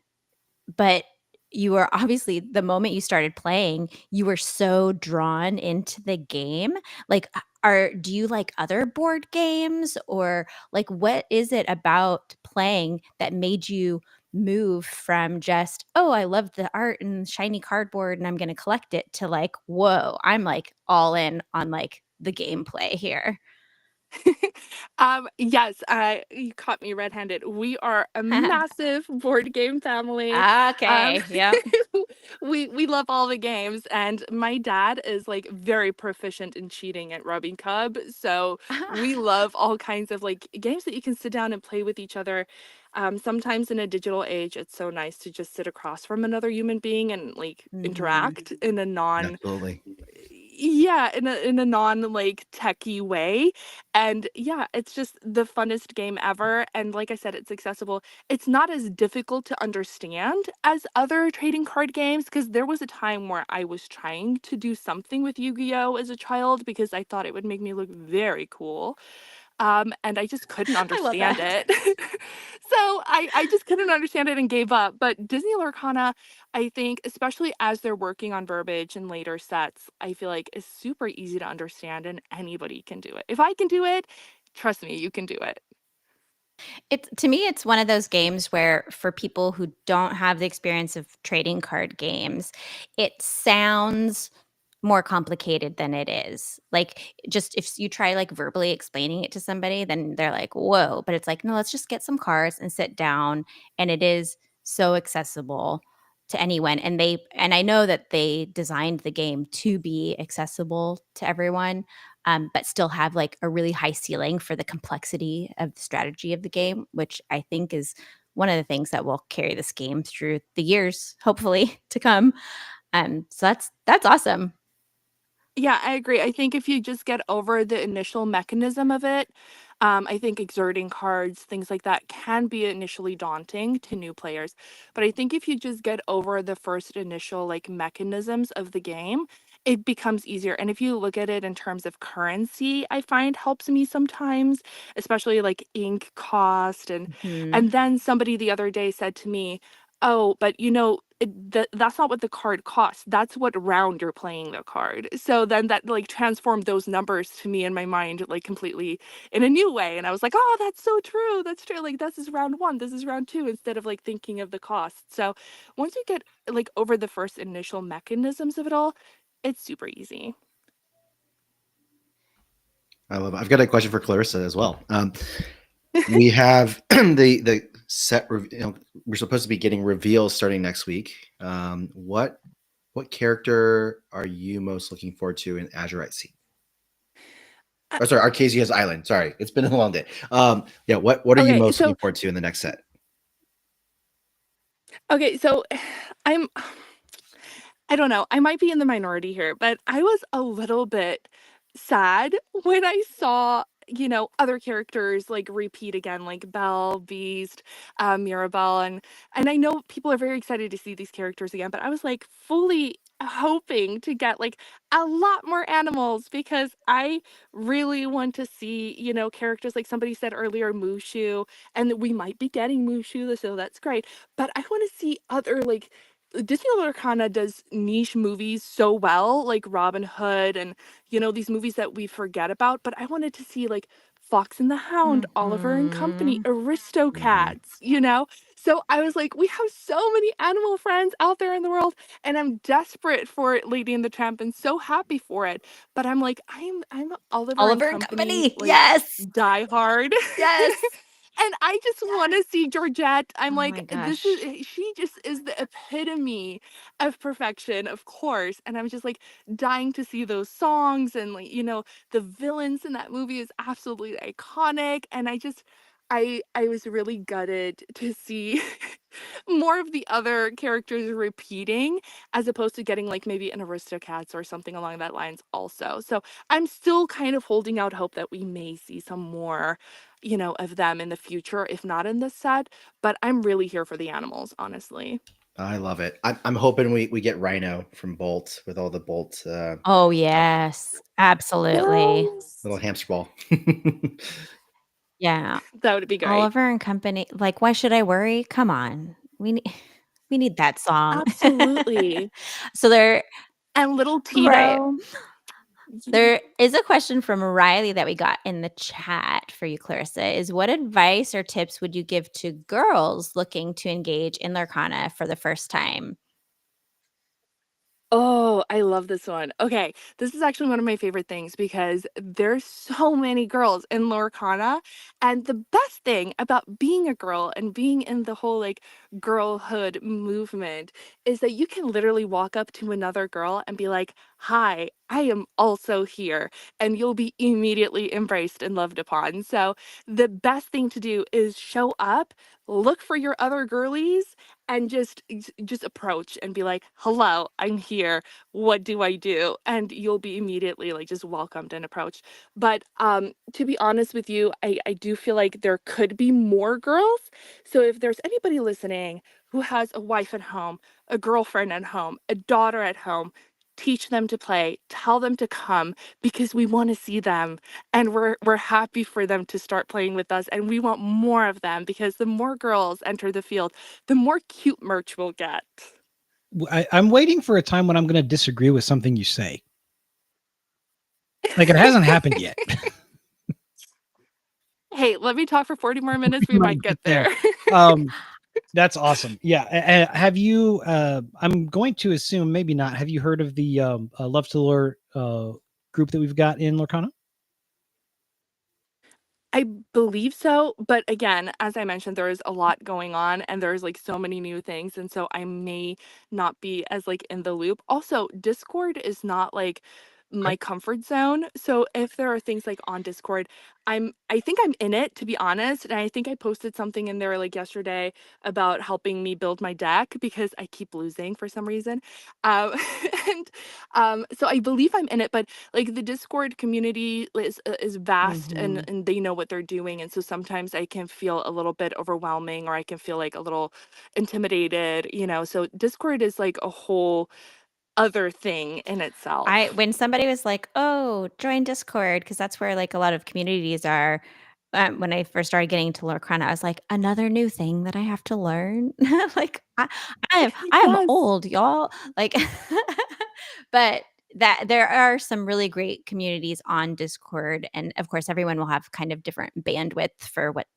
but you were obviously the moment you started playing, you were so drawn into the game. Like do you like other board games or like what is it about playing that made you move from just, oh, I love the art and shiny cardboard and I'm going to collect it to like, whoa, I'm like all in on like the gameplay here. Yes, you caught me red-handed. We are a massive board game family. Um, Okay. Yep. we love all the games, and my dad is like very proficient in cheating at Rubbing Cub. So we love all kinds of like games that you can sit down and play with each other. Sometimes in a digital age, it's so nice to just sit across from another human being and like Mhm. interact in a non Absolutely. yeah, in a non like techie way. And yeah, it's just the funnest game ever. And like I said, it's accessible. It's not as difficult to understand as other trading card games because there was a time where I was trying to do something with Yu-Gi-Oh as a child because I thought it would make me look very cool. And I just couldn't I love understand that. it. So I just couldn't understand it and gave up. But Disney Lorcana, I think, especially as they're working on verbiage and later sets, I feel like is super easy to understand and anybody can do it. If I can do it, trust me, you can do it. It's to me, it's one of those games where for people who don't have the experience of trading card games, it sounds more complicated than it is. Like just if you try like verbally explaining it to somebody, then they're like, "Whoa!" But it's like, no, let's just get some cards and sit down, and it is so accessible to anyone. And I know that they designed the game to be accessible to everyone, but still have like a really high ceiling for the complexity of the strategy of the game, which I think is one of the things that will carry this game through the years, hopefully, to come. So that's awesome. Yeah, I agree. I think if you just get over the initial mechanism of it, I think exerting cards, things like that, can be initially daunting to new players. But I think if you just get over the first initial like mechanisms of the game, it becomes easier. And if you look at it in terms of currency, I find helps me sometimes, especially like ink cost. Mhm. And then somebody the other day said to me, "Oh, but that's not what the card costs. That's what round you're playing the card." So then that like transformed those numbers to me in my mind like completely in a new way. And I was like, "Oh, that's so true. That's true. Like this is round one, this is round two," instead of like thinking of the cost. So once you get like over the first initial mechanisms of it all, it's super easy. I love it. I've got a question for Clarissa as well. We have the set. We're supposed to be getting reveals starting next week. What character are you most looking forward to in Azurite Sea? Uh, Oh, sorry, Arcasia's Island. Sorry, it's been a long day. Yeah, what are you Okay, most looking so forward to in the next set? okay, so I'm I don't know. I might be in the minority here, but I was a little bit sad when I saw, other characters like repeat again, like Belle, Beast, Mirabelle, and I know people are very excited to see these characters again, but I was like fully hoping to get like a lot more animals because I really want to see, characters like somebody said earlier, Mushu, and we might be getting Mushu, so that's great. But I want to see other like Disney Lorcana does niche movies so well, like Robin Hood and, these movies that we forget about. But I wanted to see like Fox and the Hound, Oliver and Company, Mhm. Mhm. Aristocats. So I was like, we have so many animal friends out there in the world, and I'm desperate for Lady and the Tramp and so happy for it. But I'm like, I'm Oliver and Oliver and Company, Company. like Yes. die hard. Yes. And I just want to see Georgette. I'm Oh like, my gosh. she just is the epitome of perfection, of course. And I'm just like dying to see those songs. And like, the villains in that movie is absolutely iconic. And I was really gutted to see more of the other characters repeating as opposed to getting like maybe an Aristocats or something along that lines also. So I'm still kind of holding out hope that we may see some more, of them in the future, if not in this set. But I'm really here for the animals, honestly. I love it. I'm hoping we get Rhino from Bolt with all the Bolt Oh yes, absolutely. little Yes. hamster ball. Yeah. That would be great. Oliver and Company. Like, why should I worry? Come on. We need that song. Absolutely. So there And little right. Tito. There is a question from Riley that we got in the chat for you, Clarissa, is what advice or tips would you give to girls looking to engage in Lorcana for the first time? Oh, I love this one. Okay, this is actually one of my favorite things because there's so many girls in Lorcana, and the best thing about being a girl and being in the whole like girlhood movement is that you can literally walk up to another girl and be like, "Hi, I am also here," and you'll be immediately embraced and loved upon. So the best thing to do is show up, look for your other girlies, and just approach and be like, "Hello, I'm here. What do I do?" And you'll be immediately like just welcomed and approached. But to be honest with you, I do feel like there could be more girls. So if there's anybody listening who has a wife at home, a girlfriend at home, a daughter at home, teach them to play, tell them to come because we want to see them, and we're happy for them to start playing with us, and we want more of them because the more girls enter the field, the more cute merch we'll get. I'm waiting for a time when I'm going to disagree with something you say. Like it hasn't happened yet. Hey, let me talk for 40 more minutes. We We might might get get there. there. That's awesome. Yeah. Have you? I'm going to assume maybe not. Have you heard of the Love to Lure group that we've got in Lorcana? I believe so, but again, as I mentioned, there is a lot going on and there's like so many new things, and so I may not be as like in the loop. Also, Discord is not like Okay. my comfort zone. So if there are things like on Discord, I think I'm in it, to be honest, and I think I posted something in there like yesterday about helping me build my deck because I keep losing for some reason. Um and so I believe I'm in it, but like the Discord community is vast, Mhm. and they know what they're doing, and so sometimes I can feel a little bit overwhelming, or I can feel like a little intimidated, you know. So Discord is like a whole other thing in itself. When somebody was like, "Oh, join Discord," because that's where like a lot of communities are. When I first started getting into Lorcana, I was like, "Another new thing that I have to learn." Like I am Yes. old, y'all. Like, but that there are some really great communities on Discord, and of course, everyone will have kind of different bandwidth for what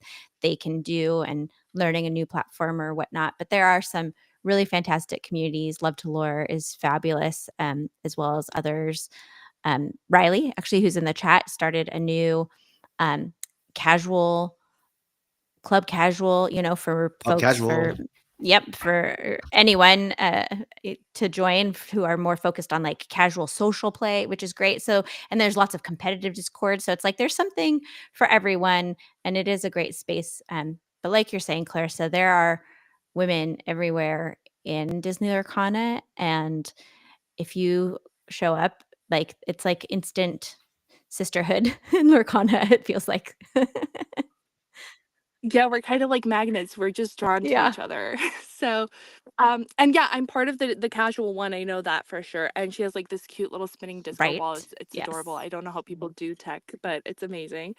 they can do and learning a new platform or whatnot. But there are some really fantastic communities. Love to Lore is fabulous, as well as others. Riley, actually, who's in the chat, started a new um, casual club casual, for Up folks casual. for yep, for anyone to join who are more focused on like casual social play, which is great. So, and there's lots of competitive Discord. So it's like there's something for everyone, and it is a great space. But like you're saying, Clarissa, there are women everywhere in Disney Lorcana, and if you show up, like it's like instant sisterhood in Lorcana. It feels like, Yeah, we're kind of like magnets. We're just drawn to yeah, each other. So, and yeah, I'm part of the casual one. I know that for sure. And she has like this cute little spinning disco ball. right, It's adorable. yes. I don't know how people do tech, but it's amazing.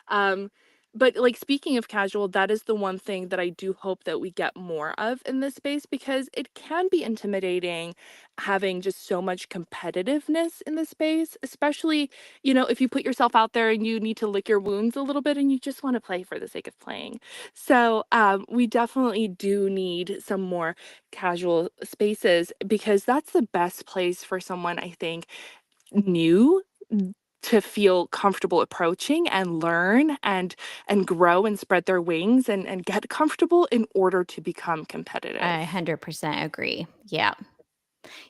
Um, but like speaking of casual, that is the one thing that I do hope that we get more of in this space, because it can be intimidating having just so much competitiveness in the space, especially, you know, if you put yourself out there and you need to lick your wounds a little bit and you just want to play for the sake of playing. So we definitely do need some more casual spaces, because that's the best place for someone, I think, new, to feel comfortable approaching and learn and grow and spread their wings and get comfortable in order to become I competitive. 100% agree. Yeah.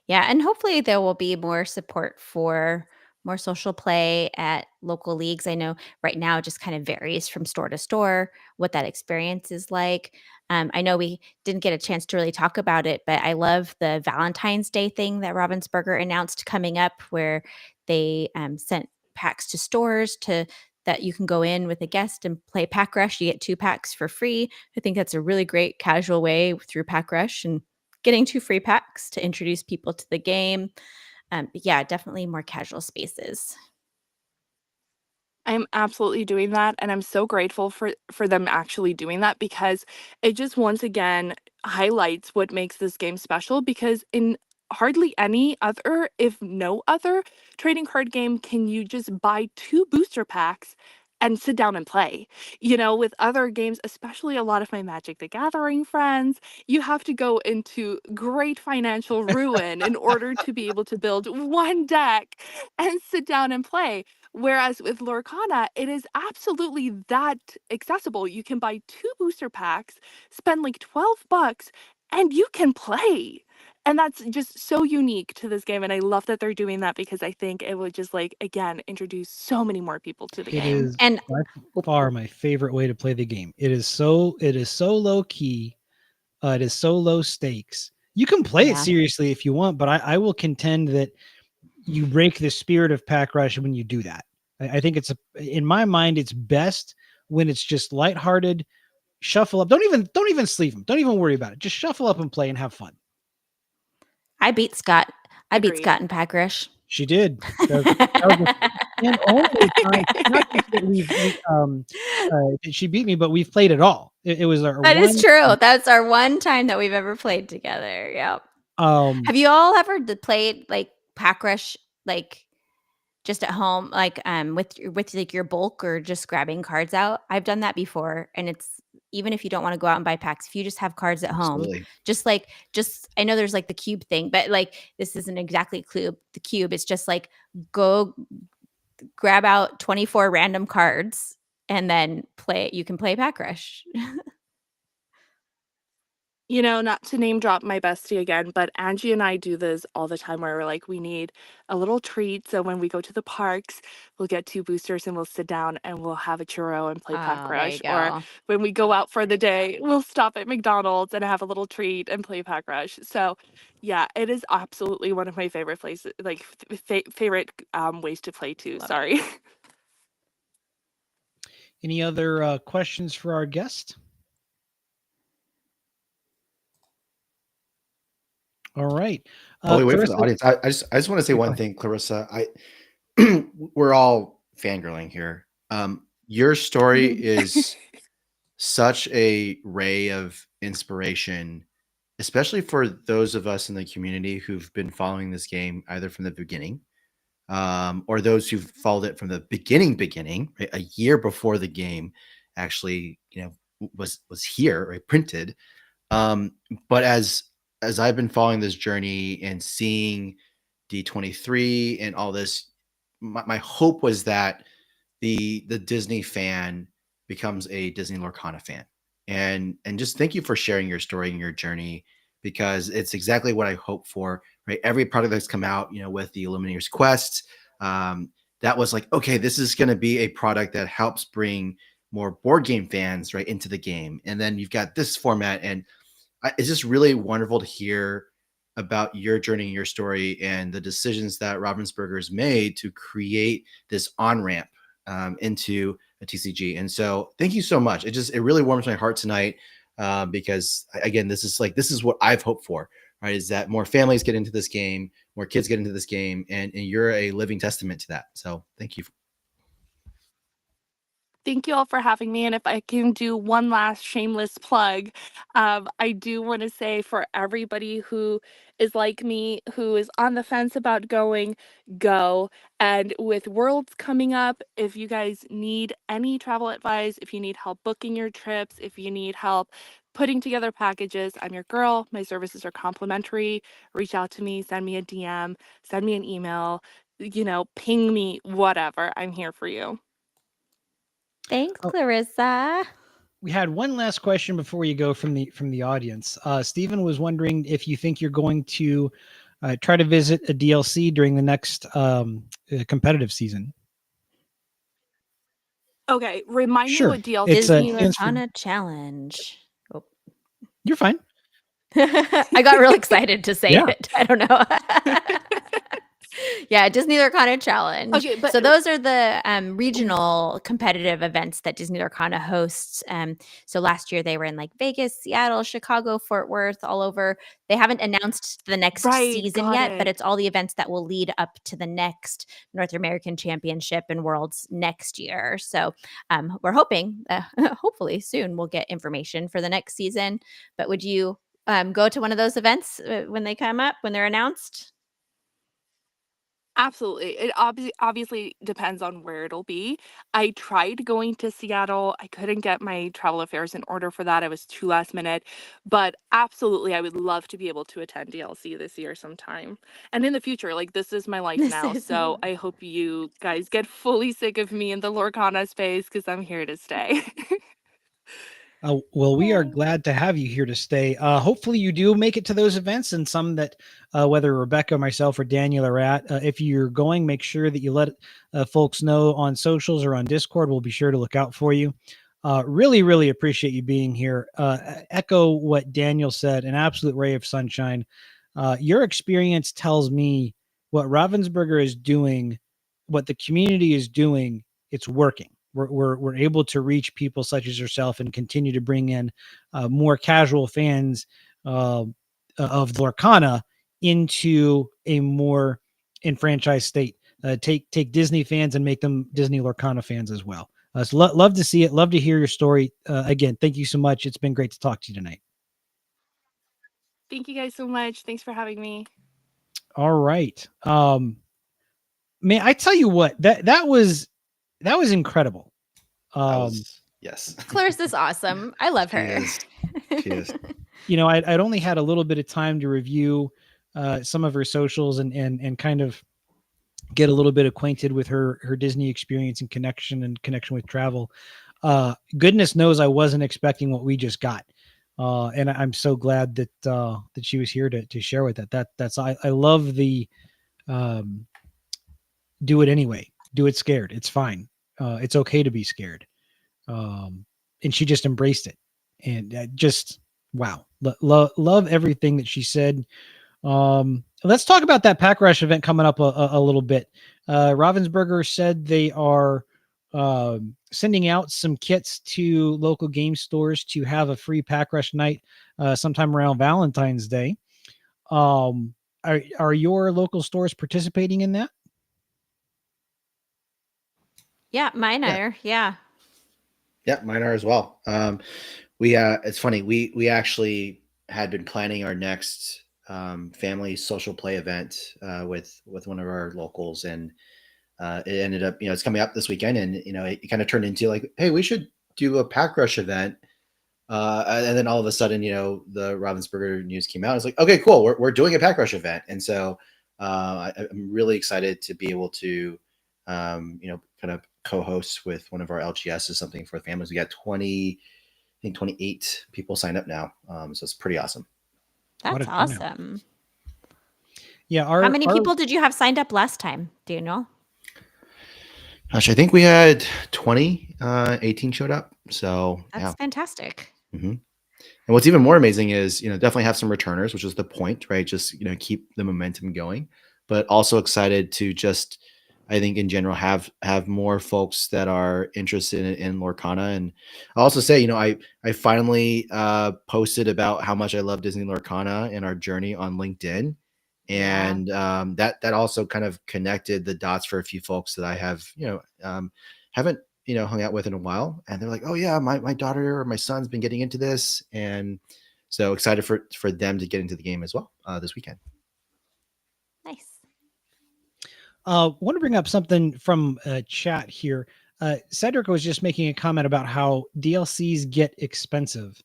Yeah, and hopefully there will be more support for more social play at local leagues. I know right now it just kind of varies from store to store what that experience is like. I know we didn't get a chance to really talk about it, but I love the Valentine's Day thing that Ravensburger announced coming up, where they sent packs to stores to that you can go in with a guest and play Pack Rush. You get 2 packs for free. I think that's a really great casual way through Pack Rush and getting 2 free packs to introduce people to the game. But yeah, definitely more casual spaces. I'm absolutely doing that, and I'm so grateful for them actually doing that, because it just once again highlights what makes this game special, because in hardly any other, if no other, trading card game can you just buy 2 booster packs and sit down and play. You know, with other games, especially a lot of my Magic the Gathering friends, you have to go into great financial ruin in order to be able to build one deck and sit down and play. Whereas with Lorcana, it is absolutely that accessible. You can buy 2 booster packs, spend like $12, and you can play. And that's just so unique to this game. And I love that they're doing that, because I think it would just like, again, introduce so many more people to the It game. is And by oh, far my favorite way to play the game. It is so low key. It is so low stakes. You can play it yeah, seriously if you want, but I will contend that you break the spirit of Pack Rush when you do that. I think in my mind, it's best when it's just lighthearted. Shuffle up. Don't even sleeve them. Don't even worry about it. Just shuffle up and play and have fun. I beat Scott. I beat Agreed. Scott in Pack Rush. She did. That was and only time. Not just that that she beat me, but we've played it all. It was our That is one. true. That's our one time that we've ever played together. Yep. Um, Have you all ever played like Pack Rush, like just at home, like with like your bulk or just grabbing cards out? I've done that before, and it's even if you don't want to go out and buy packs, if you just have cards at home, Absolutely. just I know there's like the cube thing, but like this isn't exactly the cube. It's just like go grab out 24 random cards and then you can play Pack Rush. You know, not to name drop my bestie again, but Angie and I do this all the time where we're like, we need a little treat. So when we go to the parks, we'll get 2 boosters and we'll sit down and we'll have a churro and play Pack Oh, there you Rush. Or go. when we go out for the day, we'll stop at McDonald's and have a little treat and play Pack Rush. So yeah, it is absolutely one of my favorite places, like favorite ways to play too. Love it. Sorry. Any other questions for our guest? All right. While we wait for the Clarissa, audience, I just want to say go one ahead. thing, Clarissa. We're all fangirling here. Your story is such a ray of inspiration, especially for those of us in the community who've been following this game either from the beginning, or those who've followed it from the beginning, right, a year before the game actually, was here, right, printed. But as I've been following this journey and seeing D23 and all this, my hope was that the Disney fan becomes a Disney Lorcana fan. And just thank you for sharing your story and your journey, because it's exactly what I hope for, right? Every product that's come out, with the Illuminator's Quest, that was like, okay, this is going to be a product that helps bring more board game fans right into the game. And then you've got this format, and it's just really wonderful to hear about your journey and your story and the decisions that Ravensburger's made to create this on-ramp into a TCG. And so thank you so much. It really warms my heart tonight, because again, this is what I've hoped for, right? Is that more families get into this game, more kids get into this game, and you're a living testament to that. So thank you. Thank you all for having me. And if I can do one last shameless plug, I do want to say for everybody who is like me, who is on the fence about going, go. And with Worlds coming up, if you guys need any travel advice, if you need help booking your trips, if you need help putting together packages, I'm your girl. My services are complimentary. Reach out to me, send me a DM, send me an email, ping me, whatever. I'm here for you. Thanks, Oh. Clarissa. We had one last question before you go from the audience. Stephen was wondering if you think you're going to try to visit a DLC during the next competitive season. Okay, remind Sure. me what DLC. It's a Disney chance for- Lorcana Challenge. Oh. You're fine. I got real excited to say Yeah. it. I don't know. Yeah, Disney Lorcana Challenge. Okay, but so those are the regional competitive events that Disney Lorcana hosts. So last year they were in like Vegas, Seattle, Chicago, Fort Worth, all over. They haven't announced the next season got yet, it. but it's all the events that will lead up to the next North American Championship and Worlds next year. So we're hoping, hopefully soon, we'll get information for the next season. But would you go to one of those events when they come up, when they're announced? Absolutely. It obviously depends on where it'll be. I tried going to Seattle. I couldn't get my travel affairs in order for that. I was too last minute. But absolutely, I would love to be able to attend DLC this year sometime. And in the future, like this is my life now. So I hope you guys get fully sick of me in the Lorcana space because I'm here to stay. Well, we are Yay. glad to have you here to stay. Hopefully you do make it to those events, and some that whether Rebecca, myself, or Daniel are at. If you're going, make sure that you let folks know on socials or on Discord. We'll be sure to look out for you. Really, really appreciate you being here. Echo what Daniel said, an absolute ray of sunshine. Your experience tells me what Ravensburger is doing, what the community is doing, it's working. We're able to reach people such as yourself and continue to bring in more casual fans of Lorcana into a more enfranchised state. Take Disney fans and make them Disney Lorcana fans as well. So love to see it. Love to hear your story. Again, thank you so much. It's been great to talk to you tonight. Thank you guys so much. Thanks for having me. All right. Man, I tell you what, that was incredible. Yes. Clarissa's awesome. I love her. She is. I'd only had a little bit of time to review some of her socials and kind of get a little bit acquainted with her Disney experience and connection with travel. Goodness knows I wasn't expecting what we just got. And I'm so glad that she was here to share with that's I love the um, do it anyway. Do it scared. It's fine. It's okay to be scared. And she just embraced it. And just wow, love everything that she said. Let's talk about that Pack Rush event coming up a little bit. Ravensburger said they are sending out some kits to local game stores to have a free Pack Rush night sometime around Valentine's Day. Um, are your local stores participating in that? Yeah, mine Yeah. are. Yeah. Yeah, mine are as well. It's funny. We actually had been planning our next family social play event with one of our locals, and it ended up, it's coming up this weekend, and it kind of turned into like, hey, we should do a Pack Rush event. And then all of a sudden, the Ravensburger news came out. It's like, okay, cool, we're doing a Pack Rush event, and so I'm really excited to be able to, kind of co-host with one of our LGS is something for the families. We got 28 people signed up now, so it's pretty awesome. That's awesome. Yeah. How many people did you have signed up last time? Do you know? Gosh, I think we had 20, 18 showed up. So that's fantastic. Mm-hmm. And what's even more amazing is, definitely have some returners, which is the point, right? Just, keep the momentum going, but also excited to just, I think in general, have more folks that are interested in Lorcana. And I'll also say, I finally posted about how much I love Disney Lorcana and our journey on LinkedIn. And that also kind of connected the dots for a few folks that I have, haven't hung out with in a while, and they're like, oh yeah, my daughter or my son's been getting into this, and so excited for them to get into the game as well this weekend. Nice. Want to bring up something from chat here. Cedric was just making a comment about how DLCs get expensive.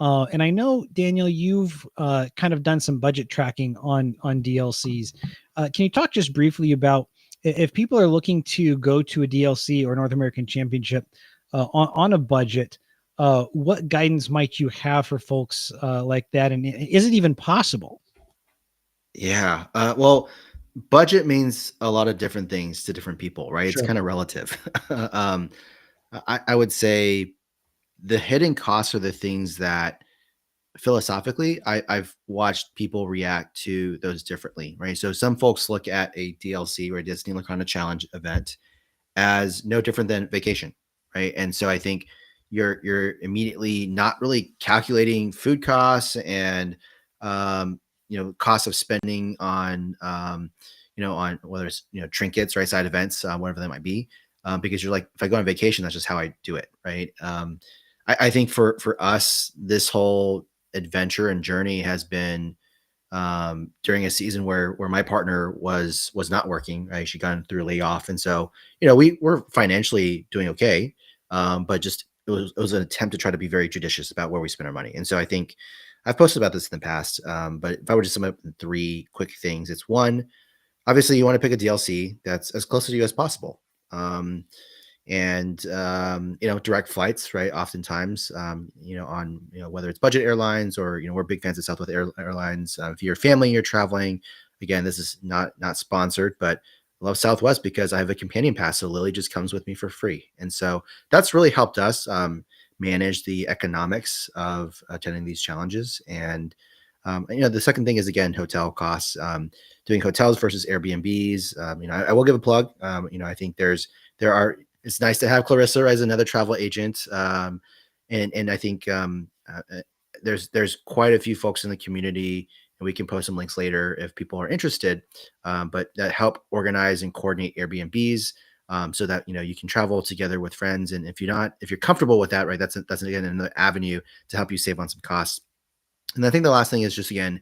And I know, Daniel, you've kind of done some budget tracking on DLCs. Can you talk just briefly about if people are looking to go to a DLC or North American Championship on a budget, what guidance might you have for folks like that? And is it even possible? Yeah. Well, budget means a lot of different things to different people, right? Sure. It's kind of relative. I would say the hidden costs are the things that philosophically I've watched people react to those differently, right? So some folks look at a DLC or a Disney Lorcana Challenge event as no different than vacation, right? And so I think you're immediately not really calculating food costs and cost of spending on on whether it's trinkets, right, side events, whatever that might be, because you're like, if I go on vacation, that's just how I do it, right? I think for us, this whole adventure and journey has been during a season where my partner was not working, right? She gone through a layoff, and so we were financially doing okay, but just it was an attempt to try to be very judicious about where we spend our money. And so I think I've posted about this in the past, but if I were to sum up three quick things, it's one, obviously you want to pick a DLC that's as close to you as possible. And direct flights, right? Oftentimes, on whether it's budget airlines or we're big fans of Southwest Airlines. If you're a family, you're traveling. Again, this is not sponsored, but I love Southwest because I have a companion pass, so Lily just comes with me for free, and so that's really helped us manage the economics of attending these challenges. And the second thing is, again, hotel costs. Doing hotels versus Airbnbs. I will give a plug. I think it's nice to have Clarissa as another travel agent. And I think there's quite a few folks in the community, and we can post some links later if people are interested, but that help organize and coordinate Airbnbs, so that you can travel together with friends. And if you're comfortable with that, right, that's again another avenue to help you save on some costs. And I think the last thing is just, again,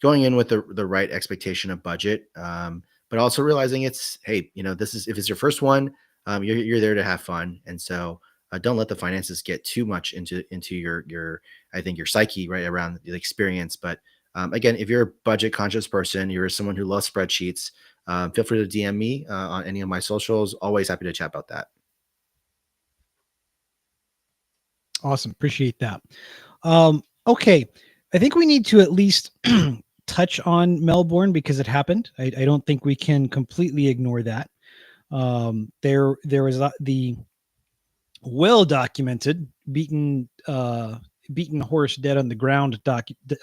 going in with the right expectation of budget, but also realizing it's, hey, this is, if it's your first one, you're there to have fun. And so don't let the finances get too much into your I think your psyche, right, around the experience. But again, if you're a budget conscious person, you're someone who loves spreadsheets, feel free to DM me on any of my socials. Always happy to chat about that. Awesome. Appreciate that. Okay. I think we need to at least touch on Melbourne because it happened. I don't think we can completely ignore that. There was the well documented beaten horse dead on the ground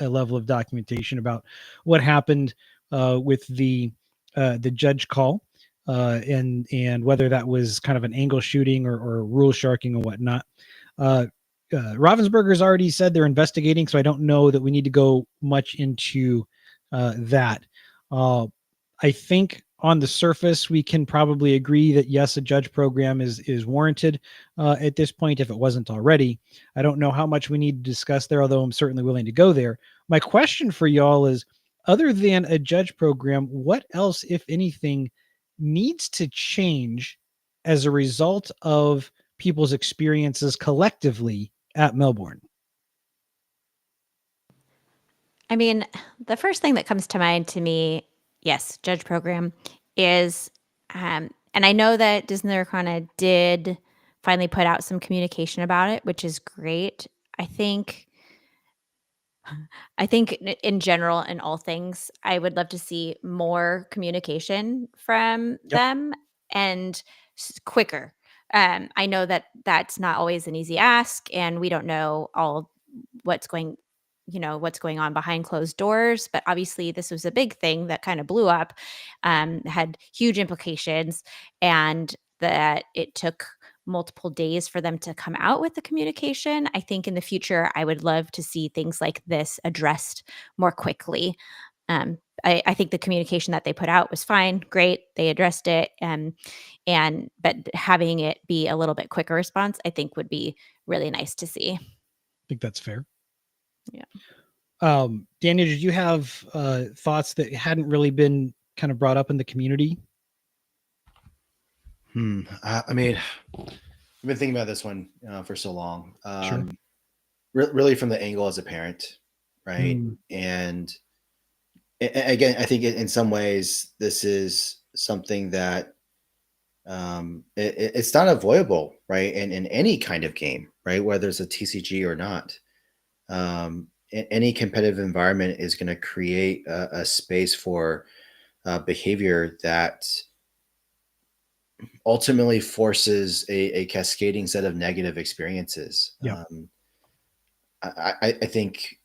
level of documentation about what happened with the judge call and whether that was kind of an angle shooting or rule sharking and whatnot. Ravensburger's already said they're investigating, so I don't know that we need to go much into that. I think on the surface, we can probably agree that yes, a judge program is warranted at this point, if it wasn't already. I don't know how much we need to discuss there, although I'm certainly willing to go there. My question for y'all is, other than a judge program, what else, if anything, needs to change as a result of people's experiences collectively at Melbourne? I mean, the first thing that comes to mind to me, yes, judge program is, and I know that Disney Lorcana did finally put out some communication about it, which is great. I think in general, in all things, I would love to see more communication from Yep. them and quicker. I know that that's not always an easy ask, and we don't know all what's going, what's going on behind closed doors. But obviously, this was a big thing that kind of blew up, had huge implications, and that it took multiple days for them to come out with the communication. I think in the future, I would love to see things like this addressed more quickly. I think the communication that they put out was fine, great. They addressed it, but having it be a little bit quicker response, I think would be really nice to see. I think that's fair. Yeah. Daniel, did you have thoughts that hadn't really been kind of brought up in the community? I mean, I've been thinking about this one for so long. Sure. Really from the angle as a parent, right? And again, I think in some ways this is something that it's not avoidable, right? In any kind of game, right? Whether it's a TCG or not, any competitive environment is going to create a space for behavior that ultimately forces a cascading set of negative experiences. Yeah. I think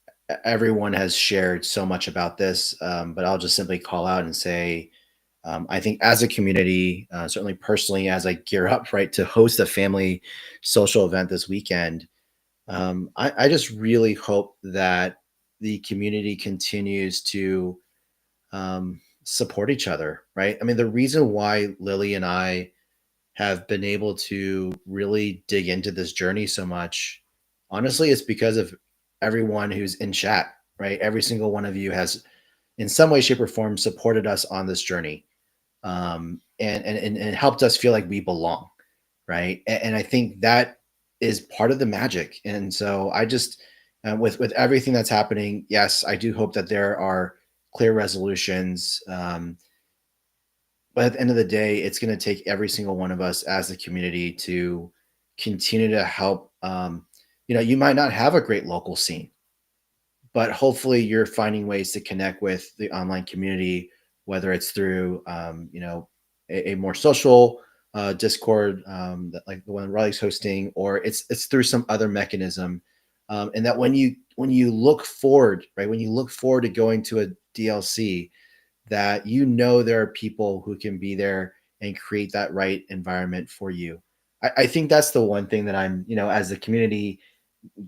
everyone has shared so much about this, but I'll just simply call out and say, I think as a community, certainly personally, as I gear up right to host a family social event this weekend, I just really hope that the community continues to support each other, right? I mean, the reason why Lily and I have been able to really dig into this journey so much, honestly, it's because of everyone who's in chat, right? Every single one of you has, in some way, shape, or form, supported us on this journey, and helped us feel like we belong, right? And I think that is part of the magic. And so I just, with everything that's happening, yes, I do hope that there are clear resolutions. But at the end of the day, it's going to take every single one of us as a community to continue to help. You might not have a great local scene, but hopefully you're finding ways to connect with the online community, whether it's through, a more social Discord, that like the one Riley's hosting, or it's through some other mechanism. And that when you look forward, right, when you look forward to going to a DLC, that there are people who can be there and create that right environment for you. I think that's the one thing that I'm, as the community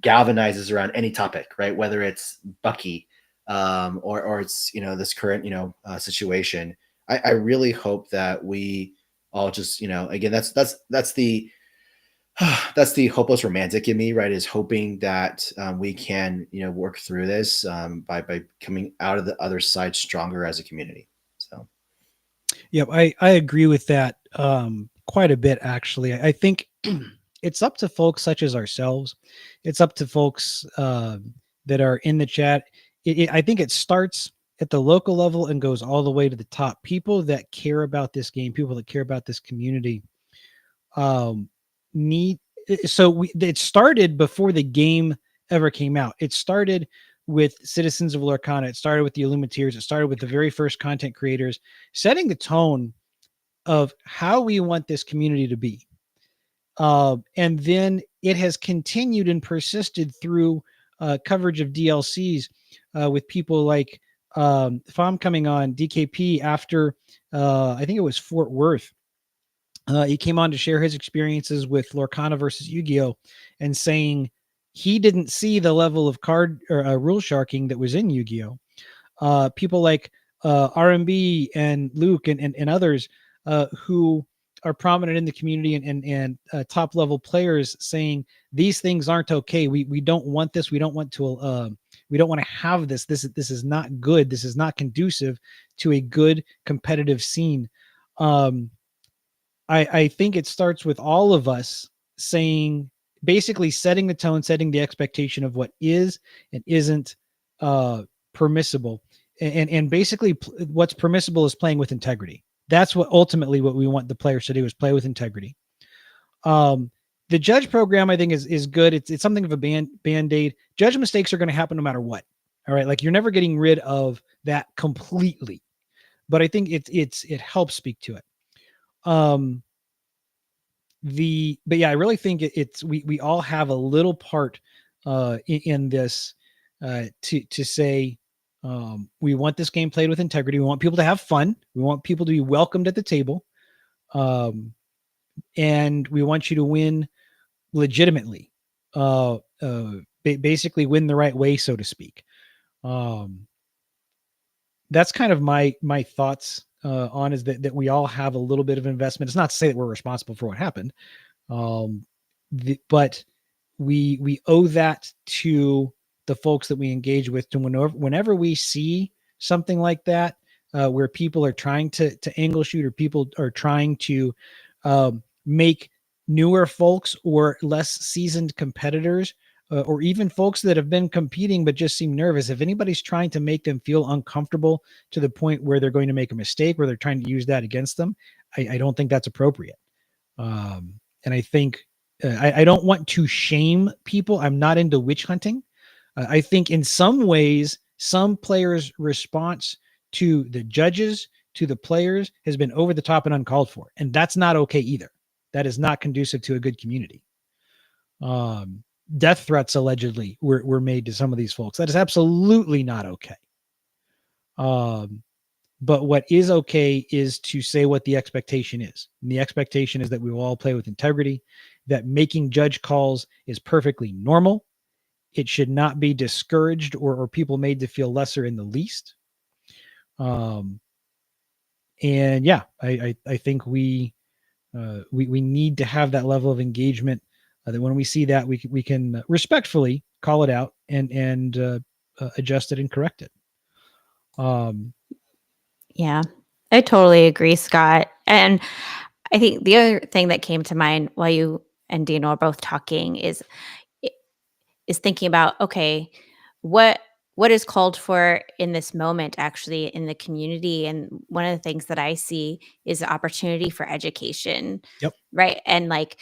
galvanizes around any topic, right? Whether it's Bucky, or it's, this current, situation. I really hope that we all just, again, that's the that's the hopeless romantic in me, right? Is hoping that we can, work through this by coming out of the other side stronger as a community. So, Yep, I agree with that quite a bit, actually. I think it's up to folks such as ourselves. It's up to folks that are in the chat. I think it starts at the local level and goes all the way to the top. People that care about this game, people that care about this community, need. So it started before the game ever came out. It started with Citizens of Lorcana. It started with the Illuminators. It started with the very first content creators, setting the tone of how we want this community to be. And then it has continued and persisted through coverage of DLCs with people like FOM coming on, DKP after, I think it was Fort Worth. He came on to share his experiences with Lorcana versus Yu-Gi-Oh! And saying he didn't see the level of card or rule sharking that was in Yu-Gi-Oh! People like RMB and Luke and others who are prominent in the community and top level players saying these things aren't okay. We don't want this. We don't want to have this. This is not good. This is not conducive to a good competitive scene. I think it starts with all of us saying, basically setting the tone, setting the expectation of what is and isn't permissible. And basically what's permissible is playing with integrity. That's what ultimately what we want the players to do, is play with integrity. The judge program, I think, is good. It's something of a band-aid. Judge mistakes are going to happen no matter what. All right. Like, you're never getting rid of that completely, but I think it helps speak to it. But yeah, I really think we all have a little part in this to say, we want this game played with integrity. We want people to have fun. We want people to be welcomed at the table. And we want you to win legitimately, basically win the right way, so to speak. That's kind of my thoughts on is that we all have a little bit of investment. It's not to say that we're responsible for what happened, but we owe that to the folks that we engage with. To whenever we see something like that, where people are trying to angle shoot, or people are trying to make newer folks or less seasoned competitors, or even folks that have been competing but just seem nervous, if anybody's trying to make them feel uncomfortable to the point where they're going to make a mistake, where they're trying to use that against them, I don't think that's appropriate. And I think I don't want to shame people. I'm not into witch hunting. I think in some ways, some players' response to the judges, to the players, has been over the top and uncalled for. And that's not okay either. That is not conducive to a good community. Death threats allegedly were made to some of these folks. That is absolutely not okay. But what is okay is to say what the expectation is. And the expectation is that we will all play with integrity, that making judge calls is perfectly normal. It should not be discouraged or people made to feel lesser in the least. And yeah, I think we need to have that level of engagement, that when we see that, we can respectfully call it out and adjust it and correct it. Yeah, I totally agree, Scott. And I think the other thing that came to mind while you and Dino are both talking is thinking about, okay, what is called for in this moment actually in the community. And one of the things that I see is the opportunity for education. Yep. Right. And like,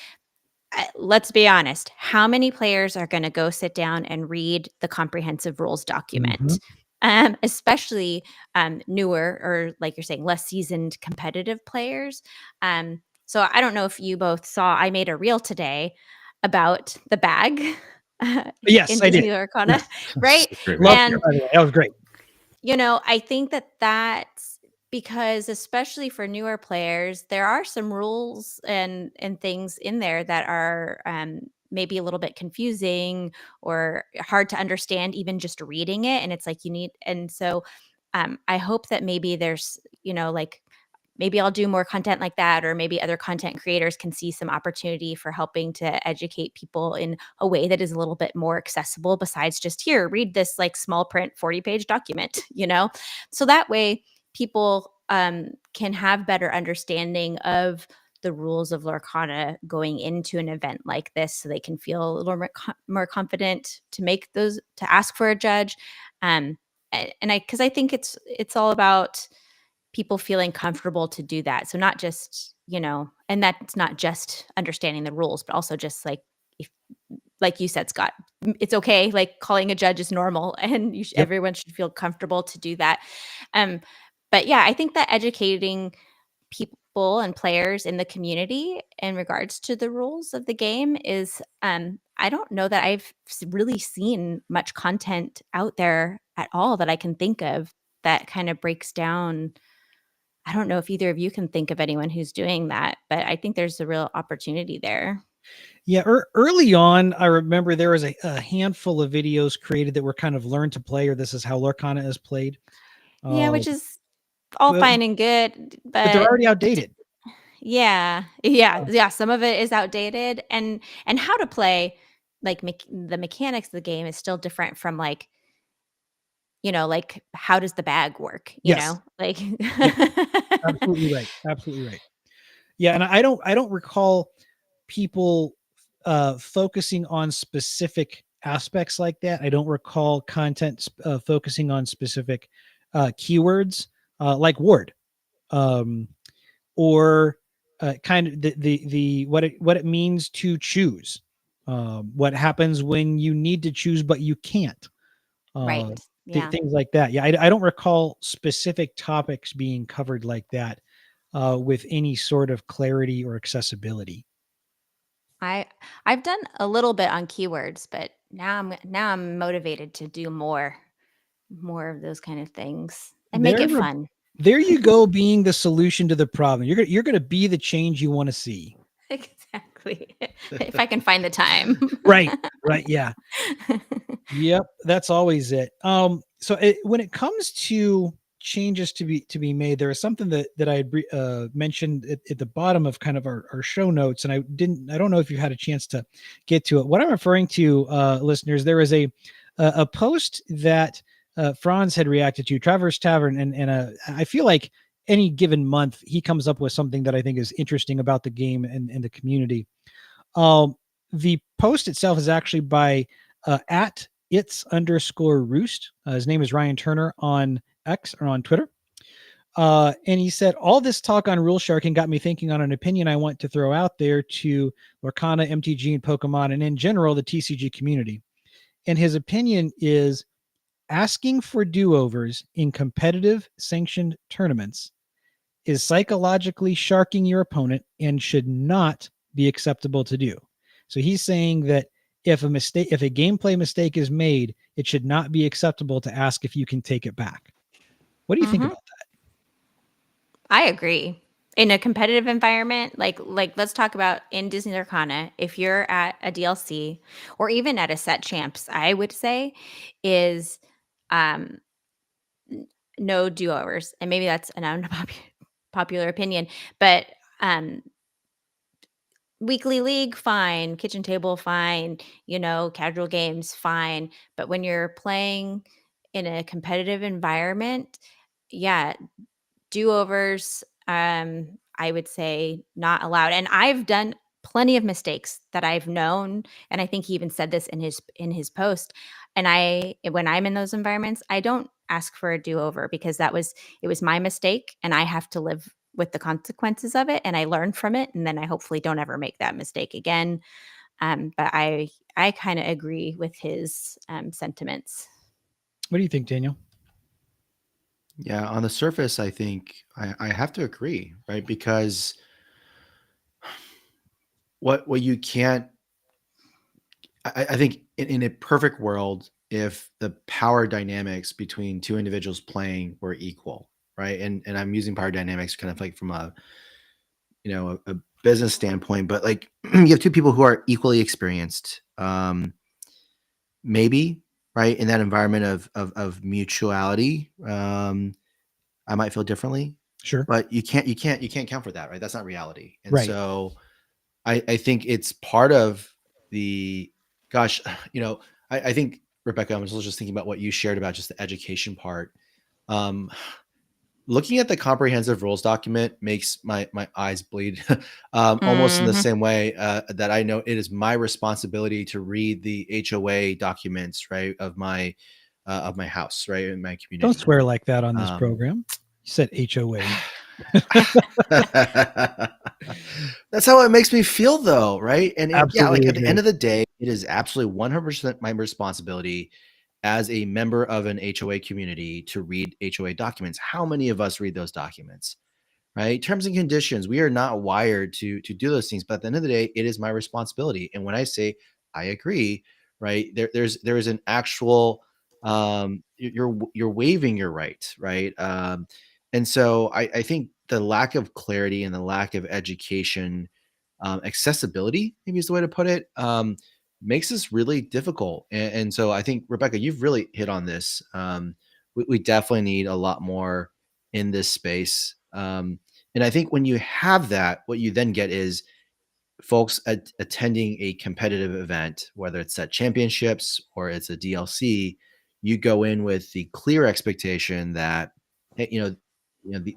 let's be honest, how many players are going to go sit down and read the comprehensive rules document? Especially newer, or like you're saying, less seasoned competitive players. So I don't know if you both saw, I made a reel today about the bag Yes, in I Disney did. Lorcana, right? Great. And that was great. I think that's because, especially for newer players, there are some rules and things in there that are maybe a little bit confusing or hard to understand, even just reading it. And it's like and so I hope that maybe there's, like, maybe I'll do more content like that, or maybe other content creators can see some opportunity for helping to educate people in a way that is a little bit more accessible, besides just, here, read this like small print 40-page document, so that way people can have better understanding of the rules of Lorcana going into an event like this, so they can feel a little more confident to ask for a judge. because I think it's all about people feeling comfortable to do that. So not just, and that's not just understanding the rules, but also just like, if, like you said, Scott, it's okay. Like calling a judge is normal, and Yep. everyone should feel comfortable to do that. But yeah, I think that educating people and players in the community in regards to the rules of the game is, I don't know that I've really seen much content out there at all that I can think of that kind of breaks down. I don't know if either of you can think of anyone who's doing that, but I think there's a real opportunity there. Yeah, early on, I remember there was a handful of videos created that were kind of learn to play, or this is how Lorcana is played. Yeah, Uh, which is all but, fine and good, but they're but already outdated. yeah. Some of it is outdated, and how to play, like the mechanics of the game is still different from like, like how does the bag work? Yes. Like Yep. Absolutely right. Absolutely right. Yeah, and I don't recall people focusing on specific aspects like that. I don't recall content focusing on specific keywords like ward, um, or kind of the what it means to choose. What happens when you need to choose but you can't. right. Uh, Yeah. things like that. Yeah, I don't recall specific topics being covered like that with any sort of clarity or accessibility. I I've done a little bit on keywords, but now I'm motivated to do more of those kind of things and make There, it fun. there you go, being the solution to the problem. You're gonna be the change you want to see. Exactly. If I can find the time. Right, right, yeah, yep. That's always it. So when it comes to changes to be made, there is something that I had mentioned at the bottom of kind of our show notes, and I don't know if you had a chance to get to it. What I'm referring to, listeners, there is a post that Franz had reacted to, Traverse Tavern, and I feel like any given month he comes up with something that I think is interesting about the game and the community. Um, the post itself is actually by at its_roost. His name is Ryan Turner on X or on Twitter. And he said, all this talk on rule sharking got me thinking on an opinion I want to throw out there to Lorcana, MTG, and Pokemon, and in general, the TCG community. And his opinion is asking for do-overs in competitive sanctioned tournaments is psychologically sharking your opponent and should not be acceptable to do. So he's saying that if a gameplay mistake is made, it should not be acceptable to ask if you can take it back. What do you think Mhm. about that? I agree. In a competitive environment, like let's talk about in Disney Lorcana, if you're at a DLC or even at a set champs, I would say is um no do-overs. And maybe that's an unpopular opinion, but um weekly league, fine. Kitchen table, fine. Casual games, fine. But when you're playing in a competitive environment, yeah, do-overs, I would say not allowed. And I've done plenty of mistakes that I've known, and I think he even said this in his post. And when I'm in those environments, I don't ask for a do-over because it was my mistake, and I have to live with the consequences of it, and I learn from it, and then I hopefully don't ever make that mistake again. But I kind of agree with his sentiments. What do you think, Daniel? Yeah, on the surface, I think I have to agree, right? Because what you can't, I think in a perfect world, if the power dynamics between two individuals playing were equal, right? And I'm using power dynamics kind of like from a business standpoint, but like you have two people who are equally experienced, maybe, right, in that environment of mutuality, I might feel differently, Sure. but you can't count for that, right? That's not reality. And Right. so I think it's part of the, gosh, I think, Rebecca, I was just thinking about what you shared about just the education part. Um, Looking at the comprehensive rules document makes my eyes bleed, almost in the Mhm. same way that I know it is my responsibility to read the HOA documents, right, of my of my house, right, in my community. Don't swear like that on this Um, program. You said HOA. That's how it makes me feel, though, right? And yeah, like Absolutely at the end agree. of the day, it is absolutely 100% my responsibility as a member of an HOA community to read HOA documents. How many of us read those documents? Right? Terms and conditions. We are not wired to do those things, but at the end of the day, it is my responsibility. And when I say I agree, right, there is an actual you're waiving your right, right? And so I think the lack of clarity and the lack of education, accessibility, maybe is the way to put it, makes this really difficult. And so I think, Rebecca, you've really hit on this. We definitely need a lot more in this space. And I think when you have that, what you then get is folks attending a competitive event, whether it's at championships or it's a DLC. You go in with the clear expectation that, hey,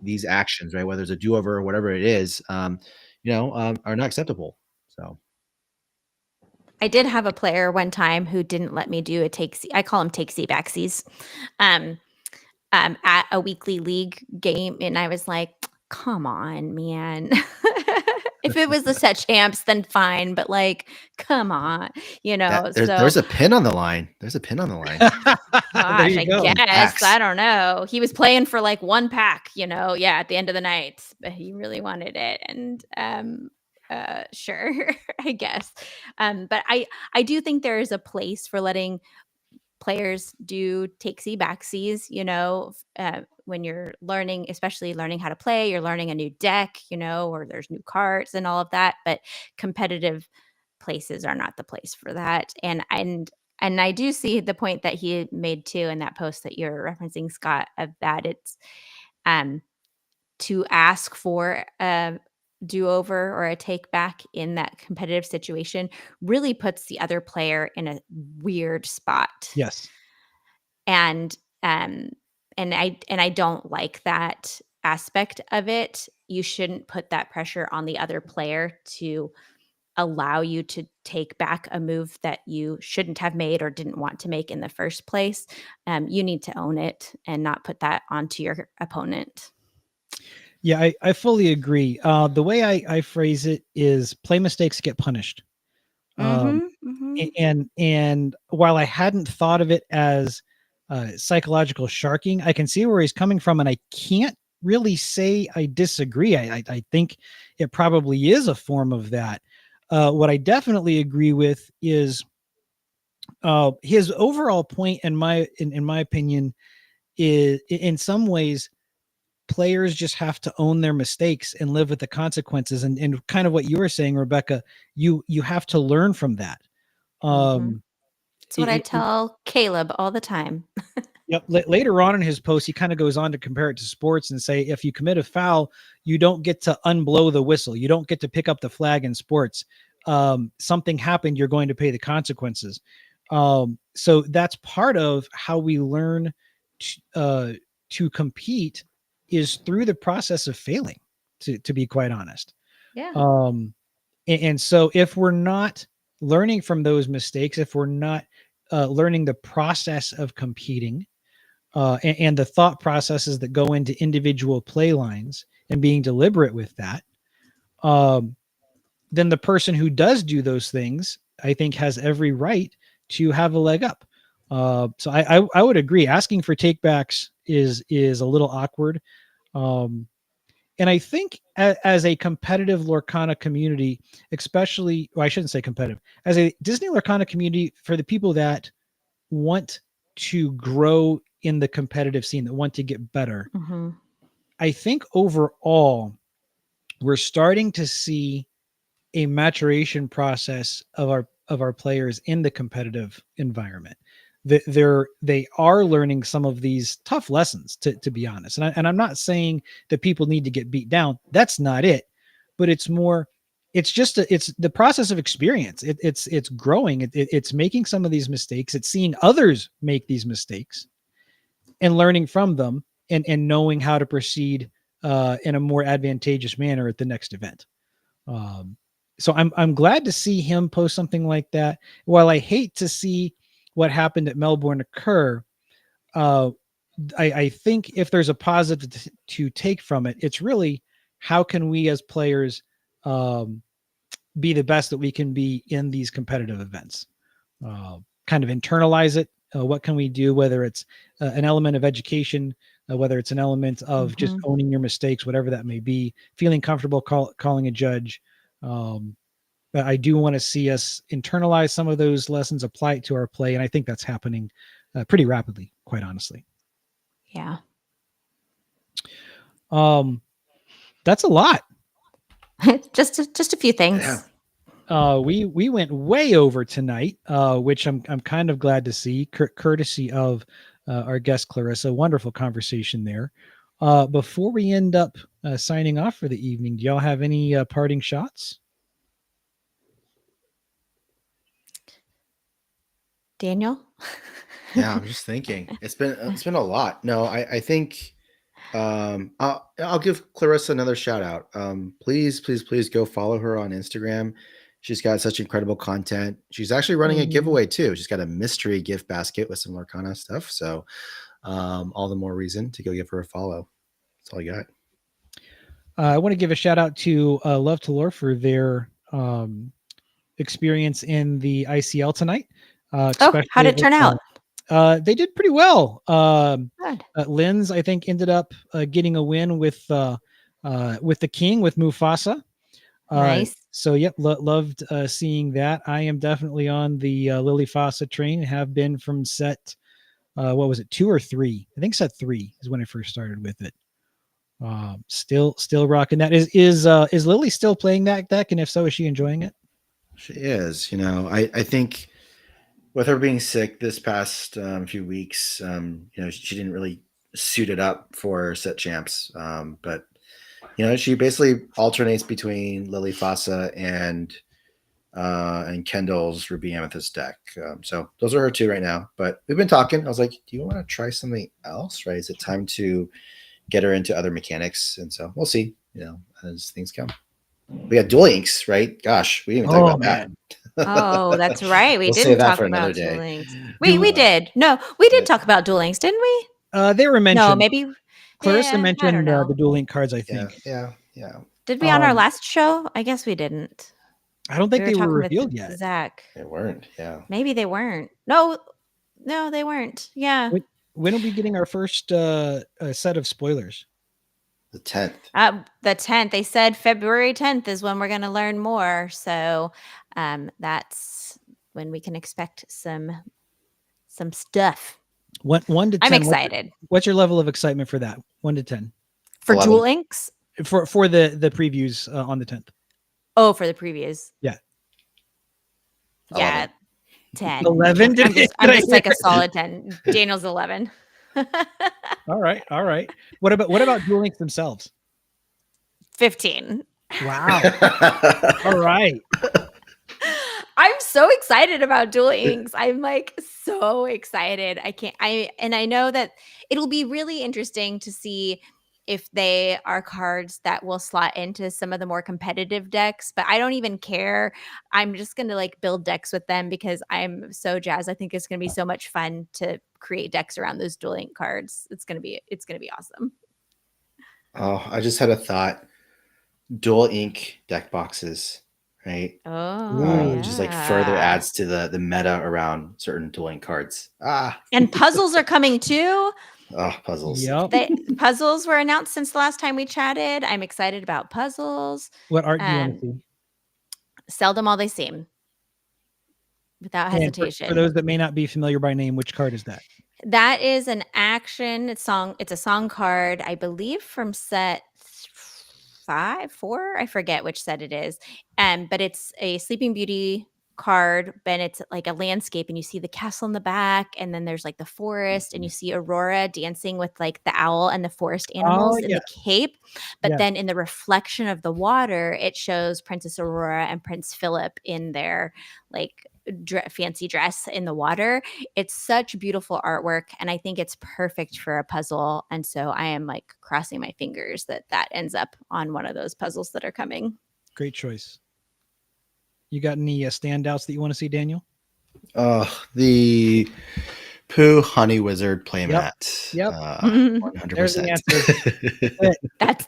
these actions, right, whether it's a do-over or whatever it is, are not acceptable. So I did have a player one time who didn't let me do a I call them takesy backsies, um, at a weekly league game, and I was like, "Come on, man." If it was the set champs, then fine, but like, come on, that So, there's a pin on the line. There's a pin on the line. There gosh, you I go. guess Packs. I don't know. He was playing for like one pack, yeah, at the end of the night, but he really wanted it, and sure, I guess. But I do think there is a place for letting players do takesy backsies, when you're learning, especially learning how to play, you're learning a new deck, or there's new cards and all of that. But competitive places are not the place for that. And I do see the point that he made too in that post that you're referencing, Scott, of that it's um to ask for a do over or a take back in that competitive situation really puts the other player in a weird spot. Yes. And um and I don't like that aspect of it. You shouldn't put that pressure on the other player to allow you to take back a move that you shouldn't have made or didn't want to make in the first place. You need to own it and not put that onto your opponent. Yeah, I fully agree. The way I phrase it is play mistakes get punished. Um, Mhm, mhm. and while I hadn't thought of it as psychological sharking, I can see where he's coming from, and I can't really say I disagree. I think it probably is a form of that. What I definitely agree with is his overall point, in my opinion, is in some ways players just have to own their mistakes and live with the consequences. And kind of what you were saying, Rebecca, you have to learn from that. Mhm. Um, It's what I it, tell Caleb all the time. Yep. Later on in his post, he kind of goes on to compare it to sports and say, if you commit a foul, you don't get to unblow the whistle. You don't get to pick up the flag in sports. Something happened. You're going to pay the consequences. So that's part of how we learn to compete is through the process of failing, to be quite honest. Yeah. And so if we're not learning from those mistakes, if we're not learning the process of competing, and the thought processes that go into individual play lines and being deliberate with that, um, then the person who does do those things, I think, has every right to have a leg up. So I would agree. Asking for takebacks is a little awkward, and I think as a competitive Lorcana community, especially, well, I shouldn't say competitive, as a Disney Lorcana community, for the people that want to grow in the competitive scene, that want to get better, Mhm. I think overall we're starting to see a maturation process of our players in the competitive environment. They are learning some of these tough lessons, to be honest. And I'm not saying that people need to get beat down. That's not it. But it's more, it's the process of experience. It's growing. It's making some of these mistakes. It's seeing others make these mistakes and learning from them, and knowing how to proceed in a more advantageous manner at the next event. Um, so I'm glad to see him post something like that. While I hate to see what happened at Melbourne occur, uh, I think if there's a positive to take from it, it's really how can we as players um, be the best that we can be in these competitive events. Kind of internalize it. What can we do? Whether it's an element of education, whether it's an element of just owning your mistakes, whatever that may be, feeling comfortable calling a judge. But I do want to see us internalize some of those lessons, apply it to our play, and I think that's happening pretty rapidly, quite honestly. Yeah. That's a lot. just a few things. Yeah. We went way over tonight, which I'm kind of glad to see, courtesy of our guest Clarissa. Wonderful conversation there. Before we end up signing off for the evening, do y'all have any parting shots? Daniel? Yeah, I'm just thinking. It's been a lot. No, I think I'll give Clarissa another shout out. Please go follow her on Instagram. She's got such incredible content. She's actually running a giveaway too. She's got a mystery gift basket with some Lorcana stuff. So all the more reason to go give her a follow. That's all I got. I want to give a shout out to Love to Lore for their experience in the ICL tonight. How did it turn out? They did pretty well. Good. Linz, I think, ended up getting a win with the king, with Mufasa. Nice. So, yep, loved seeing that. I am definitely on the Lily Fasa train. Have been from set, what was it, 2 or 3? I think set 3 is when I first started with it. Still rocking that. Is Lily still playing that deck? And if so, is she enjoying it? She is. I think with her being sick this past few weeks, she didn't really suit it up for set champs. But she basically alternates between Lily Fasa and Kendall's Ruby Amethyst deck. So those are her two right now. But we've been talking. I was like, do you want to try something else? Right? Is it time to get her into other mechanics? And so we'll see. As things come. We got Duel Links, right? Gosh, we didn't even talk about that. Oh, that's right. We We'll didn't save that talk for another about day. Duel Links. We did. No, we did talk about Duel Links, didn't we? They were mentioned. No, maybe Clarissa I don't mentioned know. the Duel Link cards, I think. Yeah. Did we on our last show? I guess we didn't. I don't think they were talking with revealed yet. Zach. They weren't. Yeah. Maybe they weren't. No, they weren't. Yeah. When are we getting our first set of spoilers? The 10th. The 10th. They said February 10th is when we're going to learn more. So that's when we can expect some stuff. 1 to 10. I'm excited. What's your level of excitement for that? 1 to 10 for 11. Duel Links? For the previews on the 10th. Oh, for the previews. Yeah. Yeah. 10. 11. I'm just like a solid 10. Daniel's 11. All right. What about Duel Links themselves? 15. Wow. All right. I'm so excited about Duel Links. I'm like so excited. I know that it'll be really interesting to see if they are cards that will slot into some of the more competitive decks, but I don't even care. I'm just going to like build decks with them because I'm so jazzed. I think it's going to be so much fun to create decks around those Duel Link cards. It's going to be awesome. Oh, I just had a thought. Dual Ink deck boxes, right? Oh, just like further adds to the meta around certain Dual Ink cards. And puzzles are coming too. Oh, puzzles. Yep. Puzzles were announced since the last time we chatted. I'm excited about puzzles. What art do you want to see? Sell them all they seem. Without hesitation. For those that may not be familiar by name, which card is that? That is an action song. It's a song card, I believe, from set 4. I forget which set it is. But it's a Sleeping Beauty card, and it's like a landscape, and you see the castle in the back, and then there's like the forest, and you see Aurora dancing with like the owl and the forest animals in the cape. But then in the reflection of the water, it shows Princess Aurora and Prince Philip in their like fancy dress in the water. It's such beautiful artwork, and I think it's perfect for a puzzle. And so I am like crossing my fingers that ends up on one of those puzzles that are coming. Great choice. You got any standouts that you want to see, Daniel? The Pooh Honey Wizard playmat. Yep. 100%. There's the answer. That's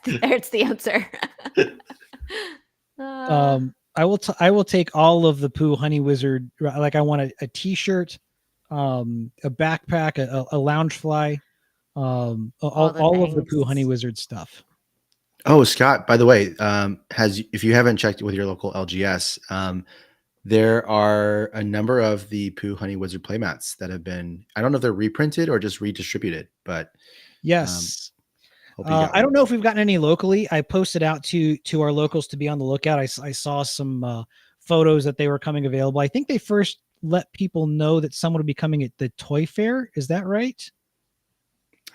the answer. I will take all of the Pooh Honey Wizard. Like I want a t-shirt, a backpack, a Loungefly, all of the Pooh Honey things. Wizard stuff. Oh, Scott, by the way, if you haven't checked with your local LGS, there are a number of the Pooh Honey Wizard playmats that have been, I don't know if they're reprinted or just redistributed, but yes. hope you got I don't one. know if we've gotten any locally. I posted out to our locals to be on the lookout. I saw some photos that they were coming available. I think they first let people know that someone would be coming at the Toy Fair. Is that right?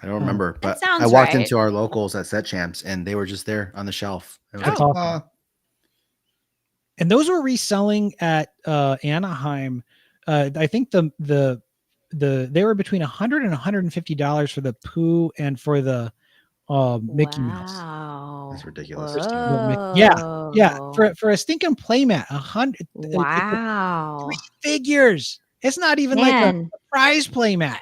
I don't remember, but sounds I walked right. into our locals at Set Champs and they were just there on the shelf. I was That's like, awesome. And those were reselling at Anaheim. I think they were between $100 and $150 for the Pooh and for the Mickey Mouse. Wow. That's ridiculous. Yeah. For a stinking playmat, 100. Wow. 3 figures. It's not even like a prize playmat.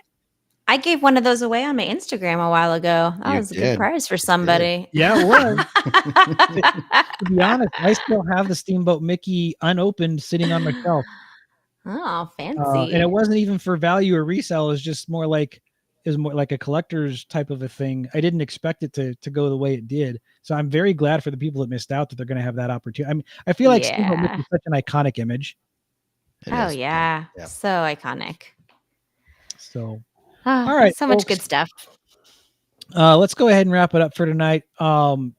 I gave one of those away on my Instagram a while ago. That was a good prize for somebody. Yeah, it was. To be honest, I still have the Steamboat Mickey unopened sitting on my shelf. Oh, fancy. And it wasn't even for value or resale. It was just more like a collector's type of a thing. I didn't expect it to go the way it did. So I'm very glad for the people that missed out that they're going to have that opportunity. I mean, I feel like Steamboat Mickey is such an iconic image. Yeah. So iconic. So, all right. So much good stuff. Let's go ahead and wrap it up for tonight.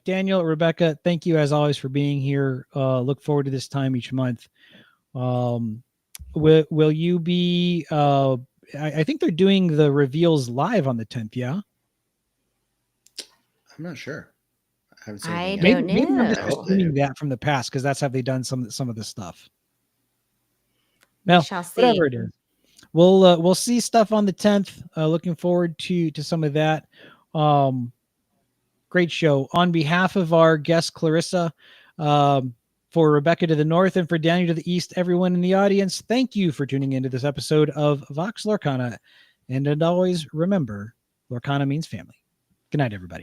Daniel, Rebecca, thank you as always for being here. Look forward to this time each month. Will you be, I think they're doing the reveals live on the 10th. Yeah. I'm not sure. I don't know. Maybe I'm just assuming that from the past, because that's how they've done some of the stuff. Now, We shall see. whatever it is, we'll see stuff on the 10th. Looking forward to some of that. Great show. On behalf of our guest Clarissa, for Rebecca to the north and for Daniel to the east, everyone in the audience, thank you for tuning into this episode of Vox Lorcana. And as always, remember, Lorcana means family. Good night, everybody.